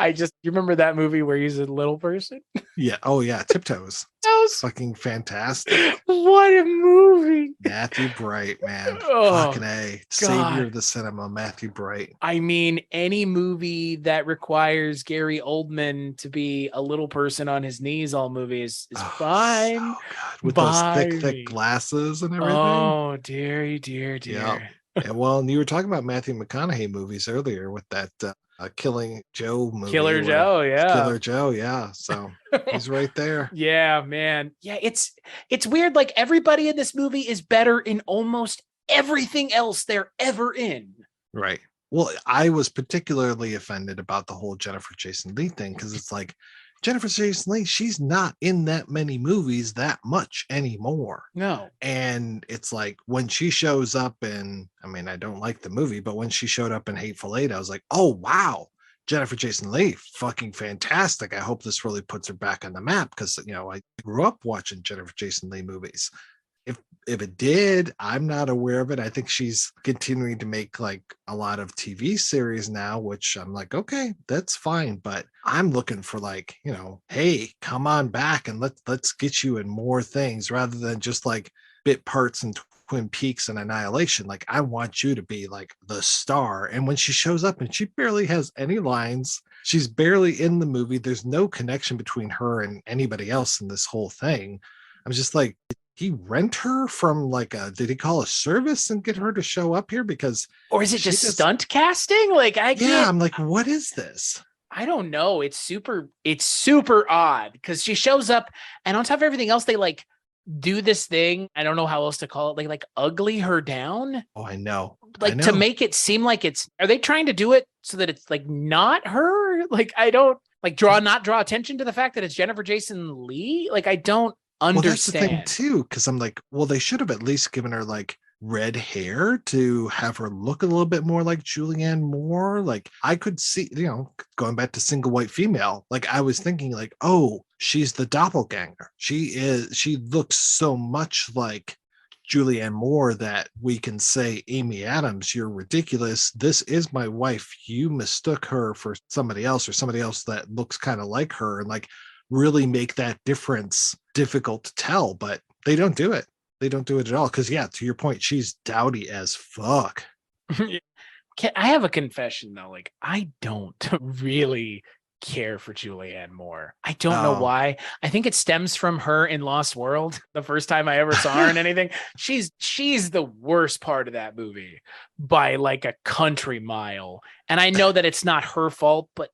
You remember that movie where he's a little person? Yeah. Oh, yeah. Tiptoes. That was fucking fantastic. What a movie. Matthew Bright, man. Oh, fucking A. Savior of the cinema, Matthew Bright. I mean, any movie that requires Gary Oldman to be a little person on his knees all movie is fine. So good. With those thick glasses and everything. Oh, dear. Yeah. Well, and you were talking about Matthew McConaughey movies earlier with that Killing Joe movie. Killer Joe, yeah. So he's right there. Yeah, man. Yeah, it's weird. Like, everybody in this movie is better in almost everything else they're ever in. Right. Well, I was particularly offended about the whole Jennifer Jason Leigh thing because it's like, Jennifer Jason Leigh, she's not in that many movies that much anymore. No. And it's like when she shows up in, I mean, I don't like the movie, but when she showed up in Hateful Eight, I was like, oh, wow, Jennifer Jason Leigh, fucking fantastic. I hope this really puts her back on the map because, I grew up watching Jennifer Jason Leigh movies. If it did, I'm not aware of it. I think she's continuing to make like a lot of TV series now, which I'm like, okay, that's fine. But I'm looking for like, hey, come on back and let's get you in more things rather than just like bit parts in Twin Peaks and Annihilation. Like, I want you to be like the star. And when she shows up and she barely has any lines, she's barely in the movie. There's no connection between her and anybody else in this whole thing. I'm just like, he rent her from like did he call a service and get her to show up here? Because or is it just stunt casting? Like, I'm like, what is this? I don't know. It's super odd because she shows up and on top of everything else, they like do this thing. I don't know how else to call it. Like ugly her down. Oh, I know. Like to make it seem like are they trying to do it so that it's like not her? Like, I don't like not draw attention to the fact that it's Jennifer Jason Leigh. Like, I don't understand. Well, that's the thing too, because I'm like, well, they should have at least given her like red hair to have her look a little bit more like Julianne Moore. Like, I could see, going back to single white female, like I was thinking like, oh, she's the doppelganger. She looks so much like Julianne Moore that we can say, Amy Adams, you're ridiculous. This is my wife. You mistook her for somebody else or somebody else that looks kind of like her, and like really make that difference difficult to tell. But they don't do it. They don't do it at all. Because to your point, she's dowdy as fuck. I have a confession though. Like, I don't really care for Julianne Moore. I don't know why. I think it stems from her in Lost World. The first time I ever saw her in anything, she's the worst part of that movie by like a country mile. And I know that it's not her fault, but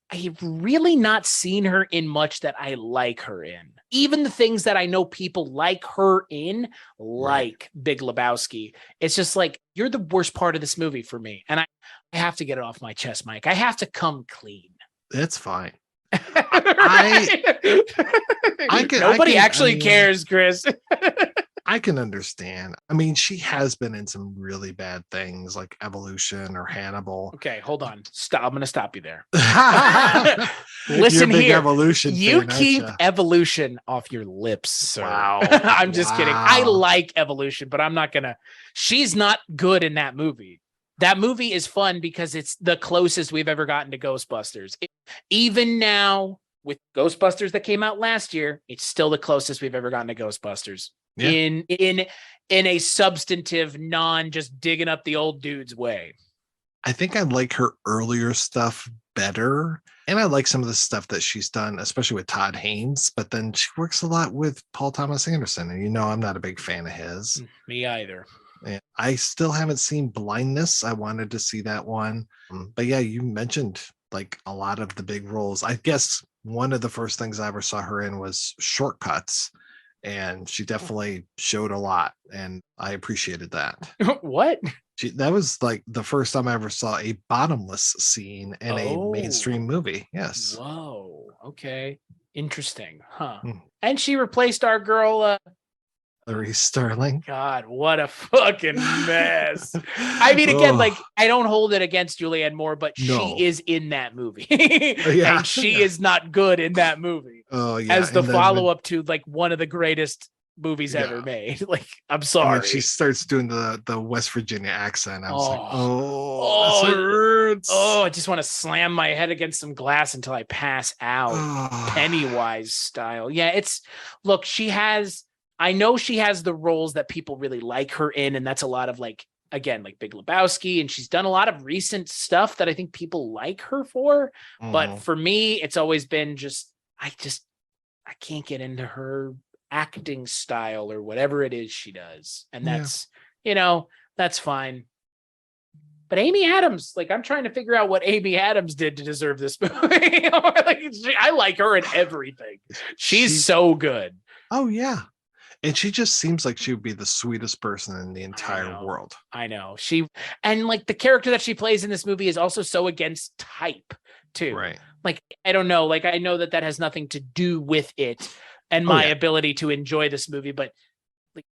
I've really not seen her in much that I like her in. Even the things that I know people like her in, like Big Lebowski, it's just like, you're the worst part of this movie for me. And I have to get it off my chest, Mike. I have to come clean. That's fine. Nobody actually cares, Chris. I can understand. I mean, she has been in some really bad things like Evolution or Hannibal. Okay, hold on. Stop. I'm going to stop you there. You're Listen a big here. Evolution You fan, keep aren't Evolution off your lips, sir. Wow. I'm just kidding. I Wow. like Evolution, but I'm not going to. She's not good in that movie. That movie is fun because it's the closest we've ever gotten to Ghostbusters. Even now, with Ghostbusters that came out last year, it's still the closest we've ever gotten to Ghostbusters. Yeah. In a substantive, non just digging up the old dude's way. I think I like her earlier stuff better. And I like some of the stuff that she's done, especially with Todd Haynes, but then she works a lot with Paul Thomas Anderson. And I'm not a big fan of his. Me either. And I still haven't seen Blindness. I wanted to see that one. But yeah, you mentioned like a lot of the big roles. I guess one of the first things I ever saw her in was Shortcuts. And she definitely showed a lot, and I appreciated that. What? That was like the first time I ever saw a bottomless scene in a mainstream movie. Yes. Whoa. Okay. Interesting. Huh. And she replaced our girl, Clarice Starling. God, what a fucking mess. I mean, again, like, I don't hold it against Julianne Moore, but she is in that movie. And she is not good in that movie. Oh, yeah. As the follow-up to like one of the greatest movies ever made. Like, I'm sorry. She starts doing the West Virginia accent. I was like, this hurts. I just want to slam my head against some glass until I pass out. Pennywise style. Yeah, look, I know she has the roles that people really like her in, and that's a lot of like, again, like Big Lebowski, and she's done a lot of recent stuff that I think people like her for. But for me, it's always been I can't get into her acting style or whatever it is she does. And that's, that's fine. But Amy Adams, like, I'm trying to figure out what Amy Adams did to deserve this movie. I like her in everything. She's so good. Oh, yeah. And she just seems like she would be the sweetest person in the entire world. I know. And like the character that she plays in this movie is also so against type too. Right. Like, I don't know. Like, I know that has nothing to do with it and my ability to enjoy this movie, but like,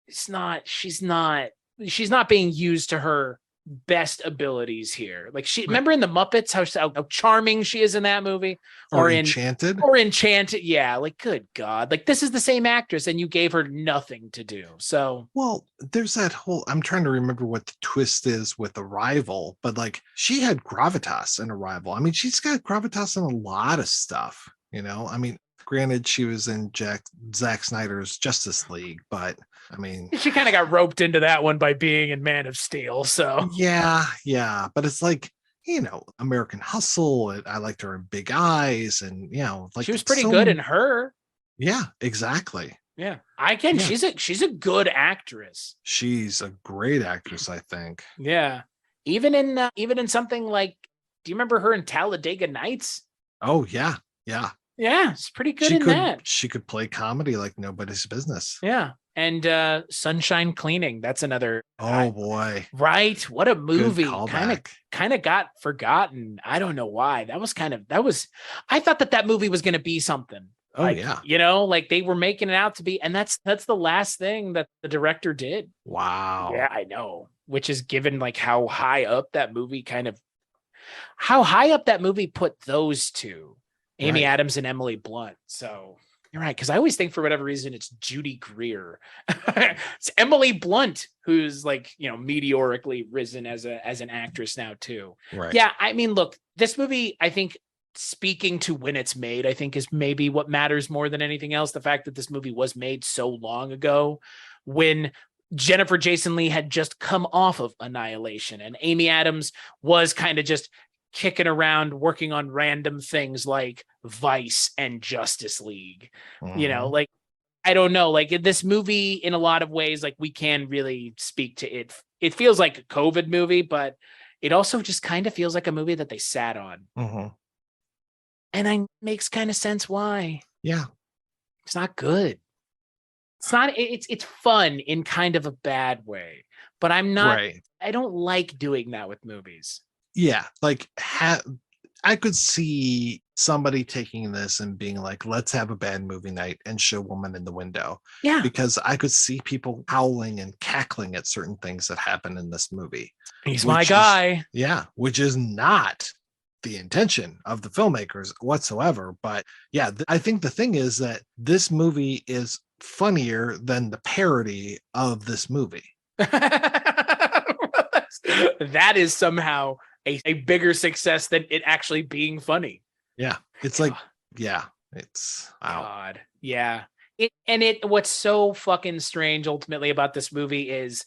she's not being used to her best abilities here. Like, remember in the Muppets how charming she is in that movie, or Enchanted. Yeah, like, good God, like, this is the same actress and you gave her nothing to do. So, well, there's that whole, I'm trying to remember what the twist is with Arrival, but like, she had gravitas in Arrival. I mean, she's got gravitas in a lot of stuff, I mean, granted, she was in Zack Snyder's Justice League, but I mean, she kind of got roped into that one by being in Man of Steel. So yeah. But it's like, American Hustle. And I liked her in Big Eyes, and like, she was pretty good in Her. Yeah, exactly. Yeah, she's a good actress. She's a great actress, I think. Yeah, even in something like, do you remember her in Talladega Nights? Oh yeah. Yeah, it's pretty good that. She could play comedy like nobody's business. Yeah. And Sunshine Cleaning, that's another. Oh boy. Right. What a movie. Kind of got forgotten. I don't know why. I thought that movie was going to be something. Oh, like, yeah. Like they were making it out to be, and that's the last thing that the director did. Wow. Yeah, I know. Which is given like how high up that movie put those two. Amy Adams and Emily Blunt. So you're right, because I always think for whatever reason it's Judy Greer. It's Emily Blunt who's like, meteorically risen as an actress now too. Right. Yeah, I mean, look, this movie, I think, speaking to when it's made, I think is maybe what matters more than anything else. The fact that this movie was made so long ago, when Jennifer Jason Leigh had just come off of Annihilation, and Amy Adams was kind of just kicking around working on random things like Vice and Justice League. Like, I don't know, like this movie in a lot of ways, like we can really speak to it. It feels like a COVID movie, but it also just kind of feels like a movie that they sat on. Mm-hmm. And it makes kind of sense why. Yeah. It's not good. It's fun in kind of a bad way, but I don't like doing that with movies. Yeah. Like I could see somebody taking this and being like, let's have a bad movie night and show Woman in the Window. Yeah. Because I could see people howling and cackling at certain things that happen in this movie. He's my guy. Which is not the intention of the filmmakers whatsoever. But yeah, I think the thing is that this movie is funnier than the parody of this movie. That is somehow a bigger success than it actually being funny. Yeah. It's like, yeah, it's God. Yeah. What's so fucking strange ultimately about this movie is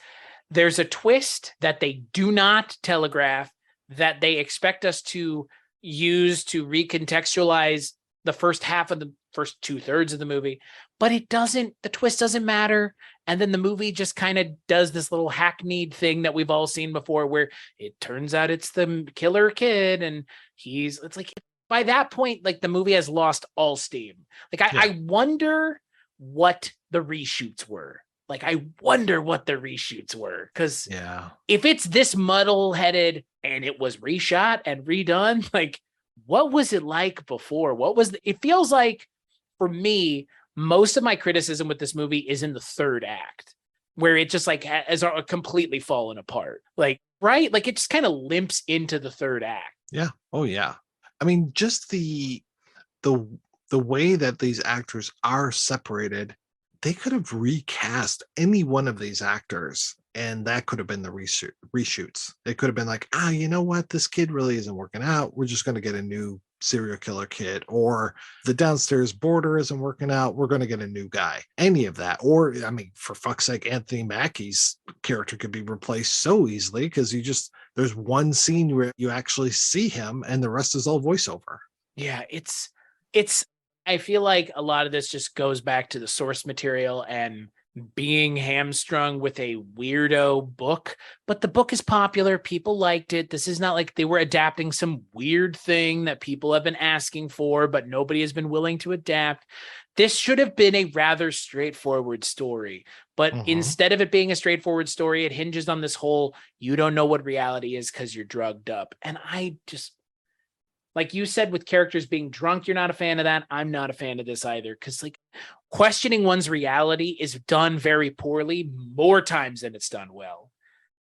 there's a twist that they do not telegraph, that they expect us to use to recontextualize the first half of the first 2/3 of the movie, but the twist doesn't matter. And then the movie just kind of does this little hackneyed thing that we've all seen before, where it turns out it's the killer kid. And it's like, by that point, like the movie has lost all steam. Like I wonder what the reshoots were. Because if it's this muddle-headed and it was reshot and redone, like, what was it like before? It feels like, for me, most of my criticism with this movie is in the third act, where it just like has completely fallen apart. Like, right? Like it just kind of limps into the third act. Yeah. Oh yeah. I mean, just the way that these actors are separated, they could have recast any one of these actors, and that could have been the reshoots. It could have been like, you know what? This kid really isn't working out. We're just going to get a new serial killer kid, or the downstairs boarder isn't working out. We're going to get a new guy. Any of that. Or, I mean, for fuck's sake, Anthony Mackie's character could be replaced so easily because there's one scene where you actually see him and the rest is all voiceover. Yeah, I feel like a lot of this just goes back to the source material and being hamstrung with a weirdo book, but the book is popular. People liked it. This is not like they were adapting some weird thing that people have been asking for, but nobody has been willing to adapt. This should have been a rather straightforward story, but instead of it being a straightforward story, it hinges on this whole, you don't know what reality is because you're drugged up. And I just, like you said, with characters being drunk, you're not a fan of that. I'm not a fan of this either. Because like questioning one's reality is done very poorly more times than it's done well.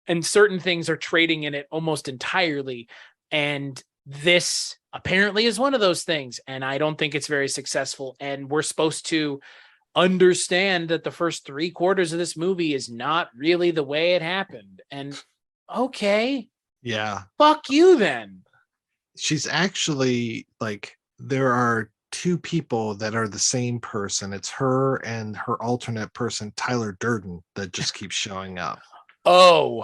And certain things are trading in it almost entirely. And this apparently is one of those things. And I don't think it's very successful. And we're supposed to understand that the first 3/4 of this movie is not really the way it happened. And okay. Yeah. Fuck you then. She's actually like, there are two people that are the same person. It's her and her alternate person, Tyler Durden, that just keeps showing up. Oh,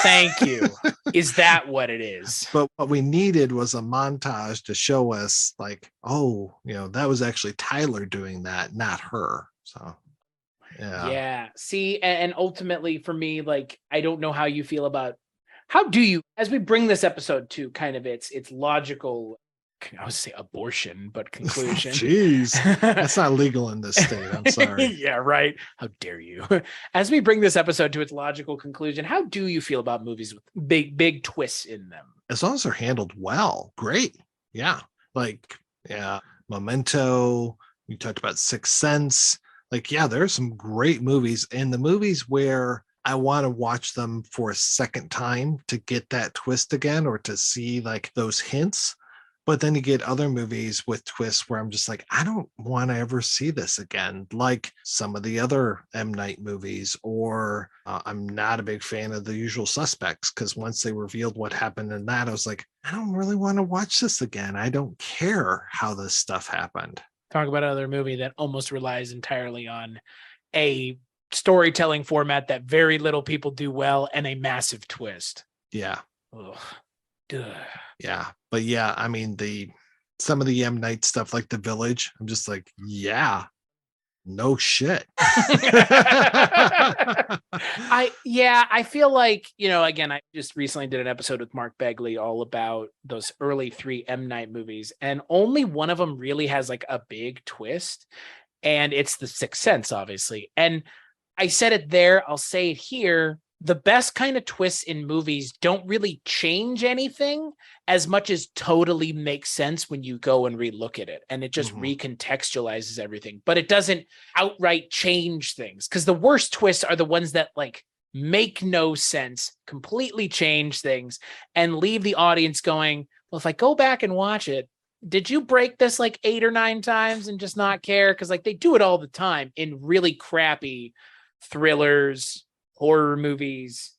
thank you. Is that what it is? But what we needed was a montage to show us like, oh, that was actually Tyler doing that, not her. So yeah. See, and ultimately for me, like, I don't know how you feel about, how do you, as we bring this episode to kind of its logical, I would say abortion, but conclusion. Jeez, that's not legal in this state. I'm sorry. Yeah, right. How dare you? As we bring this episode to its logical conclusion, how do you feel about movies with big twists in them? As long as they're handled well, great. Yeah. Like, yeah, Memento. We talked about Sixth Sense. Like, yeah, there are some great movies, and the movies where I want to watch them for a second time to get that twist again, or to see like those hints. But then you get other movies with twists where I'm just like, I don't want to ever see this again. Like some of the other M. Night movies, or I'm not a big fan of The Usual Suspects, because once they revealed what happened in that, I was like, I don't really want to watch this again. I don't care how this stuff happened. Talk about another movie that almost relies entirely on a storytelling format that very little people do well and a massive twist. Yeah. Ugh. Duh. Yeah. But yeah, I mean, some of the M. Night stuff, like The Village, I'm just like, yeah, no shit. I feel like, again, I just recently did an episode with Mark Begley all about those early 3 M. Night movies, and only one of them really has like a big twist, and it's The Sixth Sense, obviously. And I said it there, I'll say it here. The best kind of twists in movies don't really change anything as much as totally make sense when you go and relook at it. And it just recontextualizes everything, but it doesn't outright change things. Because the worst twists are the ones that like make no sense, completely change things, and leave the audience going, well, if I go back and watch it, did you break this like 8 or 9 times and just not care? Because like they do it all the time in really crappy thrillers, horror movies,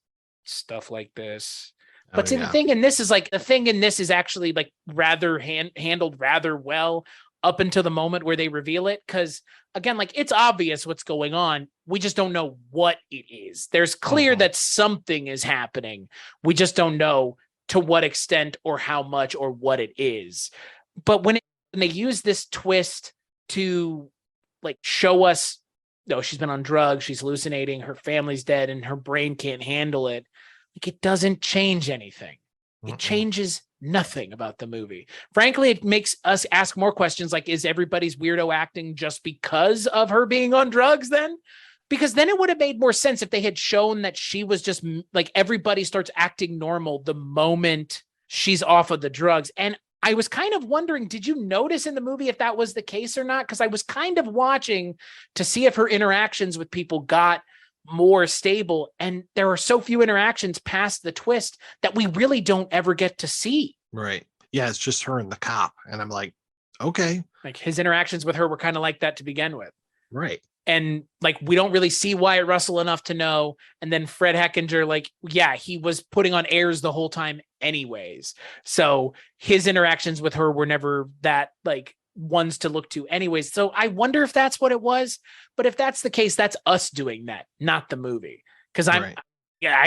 stuff like this. But the thing in this is actually like rather handled rather well up until the moment where they reveal it. Because again, like it's obvious what's going on. We just don't know what it is. There's clear that something is happening. We just don't know to what extent or how much or what it is. But when they use this twist to like show us, no, she's been on drugs, she's hallucinating, her family's dead, and her brain can't handle it. Like, it doesn't change anything. It changes nothing about the movie. Frankly, it makes us ask more questions like, is everybody's weirdo acting just because of her being on drugs then? Because then it would have made more sense if they had shown that she was just like, everybody starts acting normal the moment she's off of the drugs. And I was kind of wondering, did you notice in the movie if that was the case or not? Because I was kind of watching to see if her interactions with people got more stable. And there are so few interactions past the twist that we really don't ever get to see. Right. Yeah, it's just her and the cop. And I'm like, okay. Like his interactions with her were kind of like that to begin with. Right. And like, we don't really see Wyatt Russell enough to know. And then Fred Heckinger, like, yeah, he was putting on airs the whole time anyways. So his interactions with her were never that like ones to look to anyways. So I wonder if that's what it was. But if that's the case, that's us doing that, not the movie. Because I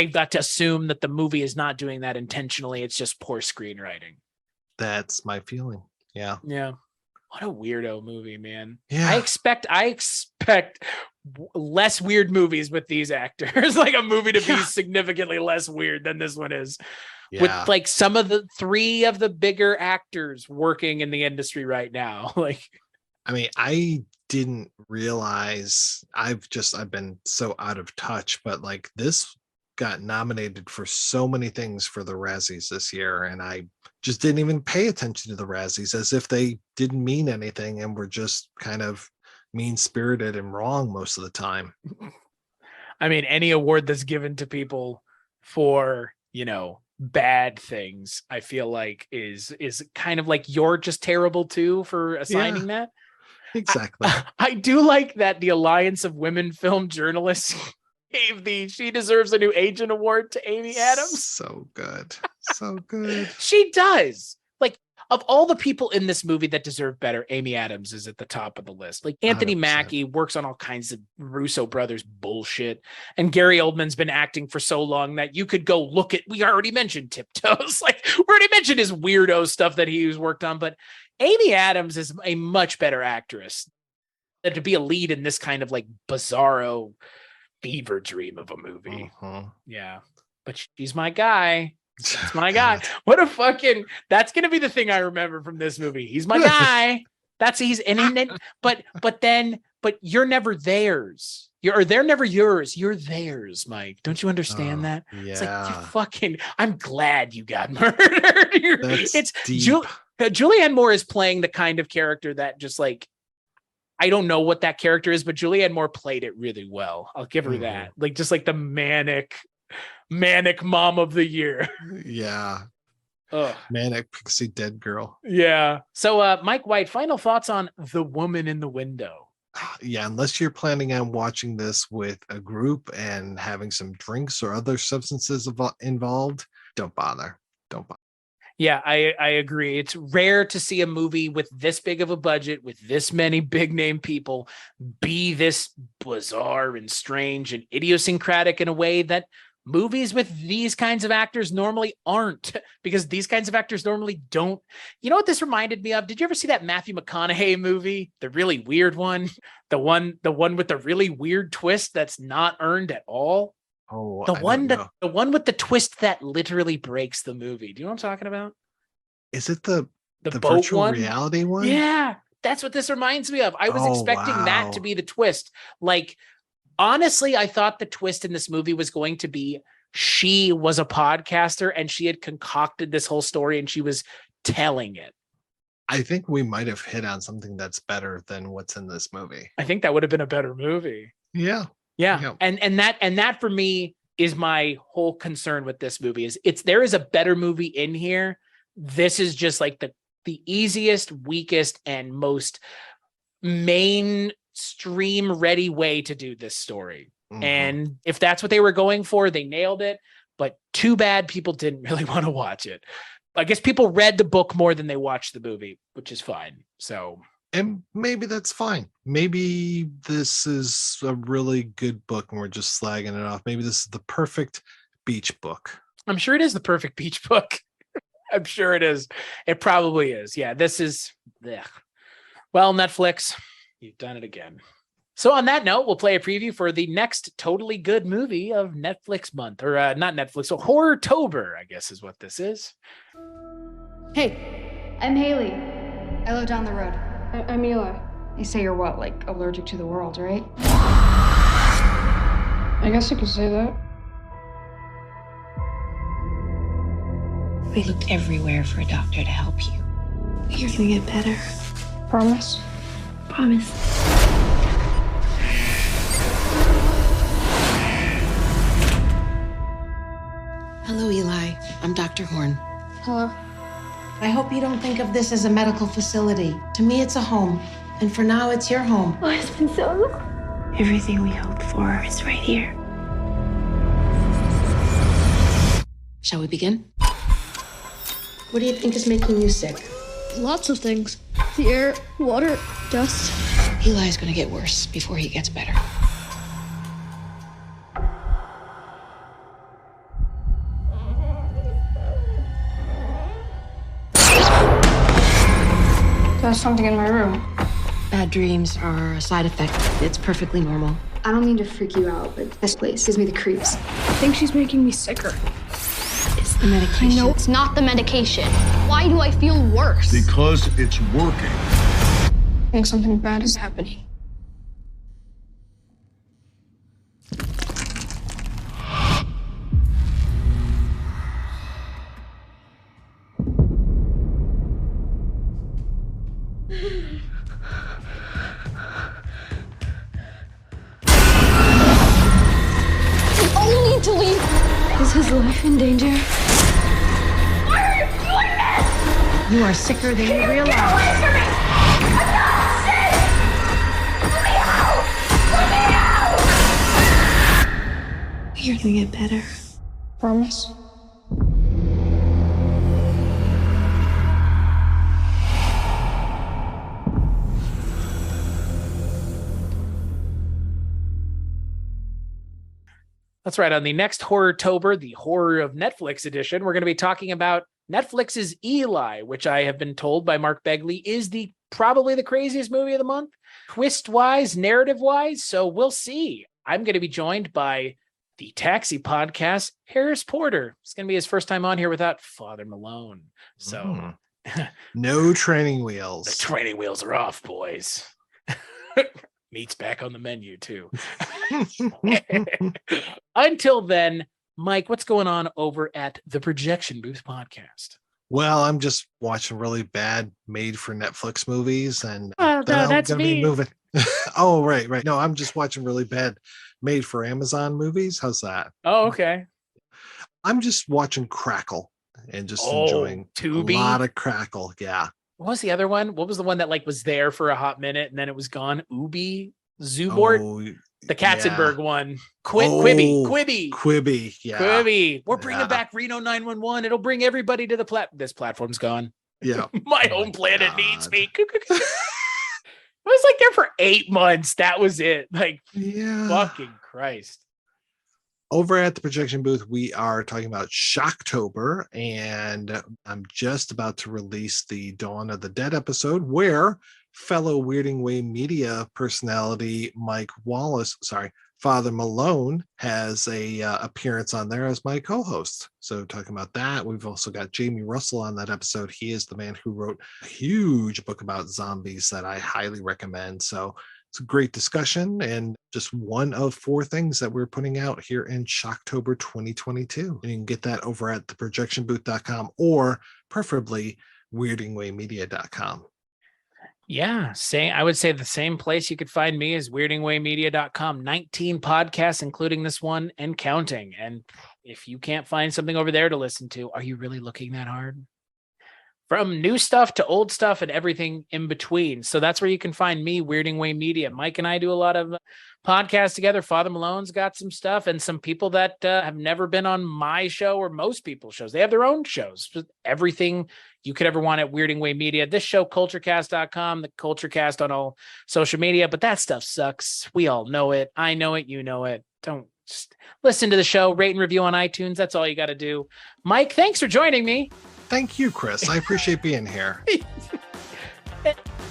got to assume that the movie is not doing that intentionally. It's just poor screenwriting. That's my feeling. Yeah. Yeah. What a weirdo movie, man. Yeah. I expect less weird movies with these actors, like a movie to be significantly less weird than this one is. Yeah. With like some of the 3 of the bigger actors working in the industry right now. Like, I mean, I didn't realize I've been so out of touch, but like this got nominated for so many things for the Razzies this year, and I just didn't even pay attention to the Razzies, as if they didn't mean anything and were just kind of mean-spirited and wrong most of the time. I mean, any award that's given to people for, bad things, I feel like is kind of like you're just terrible too for assigning that. Exactly. I do like that the Alliance of Women Film Journalists gave the She Deserves a New Agent Award to Amy Adams. So good. So good. She does. Like, of all the people in this movie that deserve better, Amy Adams is at the top of the list. Like, Anthony 100%. Mackie works on all kinds of Russo brothers bullshit. And Gary Oldman's been acting for so long that you could go look at, we already mentioned Tiptoes. Like, we already mentioned his weirdo stuff that he's worked on. But Amy Adams is a much better actress than to be a lead in this kind of like bizarro fever dream of a movie. Yeah. But she's my guy. That's my guy. What a fucking, that's going to be the thing I remember from this movie. He's my guy. But you're never theirs. They're never yours. You're theirs, Mike. Don't you understand that? Yeah. It's like, I'm glad you got murdered. It's deep. Julianne Moore is playing the kind of character that just like, I don't know what that character is, but Julianne Moore played it really well. I'll give her that. Like, just like the manic mom of the year. Yeah. Ugh. Manic pixie dead girl. Yeah. So, Mike White, final thoughts on The Woman in the Window. Yeah, unless you're planning on watching this with a group and having some drinks or other substances involved, don't bother. Yeah, I agree. It's rare to see a movie with this big of a budget, with this many big name people, be this bizarre and strange and idiosyncratic in a way that movies with these kinds of actors normally aren't, because these kinds of actors normally don't. You know what this reminded me of? Did you ever see that Matthew McConaughey movie? The really weird one, the one with the really weird twist that's not earned at all. Oh, the one with the twist that literally breaks the movie. Do you know what I'm talking about? Is it the boat virtual one? reality one? Yeah, that's what this reminds me of. I was expecting wow. that to be the twist. Like, honestly, I thought the twist in this movie was going to be she was a podcaster and she had concocted this whole story and she was telling it. I think we might have hit on something that's better than what's in this movie. I think that would have been a better movie. Yeah. Yeah. And that for me is my whole concern with this movie is there is a better movie in here. This is just like the easiest, weakest, and most mainstream ready way to do this story. Mm-hmm. And if that's what they were going for, they nailed it. But too bad people didn't really want to watch it. I guess people read the book more than they watched the movie, which is fine. So, and maybe that's fine. Maybe this is a really good book and we're just slagging it off. Maybe this is the perfect beach book. I'm sure it is the perfect beach book. I'm sure it is. It probably is. Yeah, this is... Ugh. Well, Netflix, you've done it again. So on that note, we'll play a preview for the next totally good movie of Netflix month. Or not Netflix, so Horrortober, I guess is what this is. Hey, I'm Haley. I live down the road. I'm Eli. You say you're what, like allergic to the world, right? I guess you could say that. We looked everywhere for a doctor to help you. You're gonna get better. Promise? Promise. Hello, Eli. I'm Dr. Horn. Hello. I hope you don't think of this as a medical facility. To me, it's a home. And for now, it's your home. Oh, it's been so long. Everything we hoped for is right here. Shall we begin? What do you think is making you sick? Lots of things. The air, water, dust. Eli's gonna get worse before he gets better. There's something in my room. Bad dreams are a side effect. It's perfectly normal. I don't mean to freak you out, but this place gives me the creeps. I think she's making me sicker. It's the medication. I know it's not the medication. Why do I feel worse? Because it's working. I think something bad is happening. To leave. Is his life in danger? Why are you doing this? You are sicker than you realize. Get away from me! I'm not sick! Let me out! Let me out! You're gonna get better. Promise? That's right. On the next Horrortober, the Horror of Netflix edition, we're going to be talking about Netflix's Eli, which I have been told by Mark Begley is probably the craziest movie of the month, twist-wise, narrative-wise. So we'll see. I'm going to be joined by the Taxi podcast, Harris Porter. It's going to be his first time on here without Father Malone. So no training wheels. The training wheels are off, boys. Meat's back on the menu too. Until then, Mike, what's going on over at the Projection Booth podcast? Well, I'm just watching really bad made for Netflix movies, and that's I'm me. Be moving. Oh, right. No, I'm just watching really bad made for Amazon movies. How's that? Oh, okay. I'm just watching Crackle and just enjoying Tubi? A lot of Crackle. Yeah. What was the other one? What was the one that was there for a hot minute and then it was gone? Ubi? Zubort? Oh, the Katzenberg one. Quibi. Yeah. Quibi. We're bringing back Reno 911. It'll bring everybody to this platform's gone. Yeah. My home planet needs me. I was there for 8 months. That was it. Fucking Christ. Over at the projection booth, we are talking about Shocktober, and I'm just about to release the Dawn of the Dead episode where fellow Weirding Way Media personality Father Malone has a appearance on there as my co-host. So talking about that, we've also got Jamie Russell on that episode. He is the man who wrote a huge book about zombies that I highly recommend. So it's a great discussion and just one of 4 things that we're putting out here in Shocktober 2022. And you can get that over at theprojectionbooth.com or preferably weirdingwaymedia.com. Yeah, I would say the same place you could find me is weirdingwaymedia.com. 19 podcasts, including this one and counting. And if you can't find something over there to listen to, are you really looking that hard? From new stuff to old stuff and everything in between. So that's where you can find me, Weirding Way Media. Mike and I do a lot of podcasts together. Father Malone's got some stuff, and some people that have never been on my show or most people's shows. They have their own shows. Everything you could ever want at Weirding Way Media. This show, culturecast.com, the Culturecast on all social media. But that stuff sucks. We all know it. I know it. You know it. Don't just listen to the show, rate and review on iTunes. That's all you got to do. Mike, thanks for joining me. Thank you, Chris. I appreciate being here.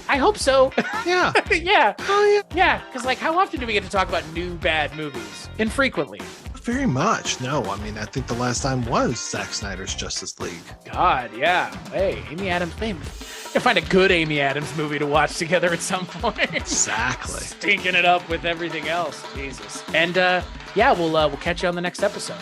I hope so. Yeah. Yeah. Oh, yeah. Yeah. Because, like, how often do we get to talk about new bad movies? Infrequently. Very much. No, I mean, I think the last time was Zack Snyder's Justice League. God, yeah. Hey, Amy Adams. Hey, I find a good Amy Adams movie to watch together at some point. Exactly. Stinking it up with everything else. Jesus. And, yeah, we'll catch you on the next episode.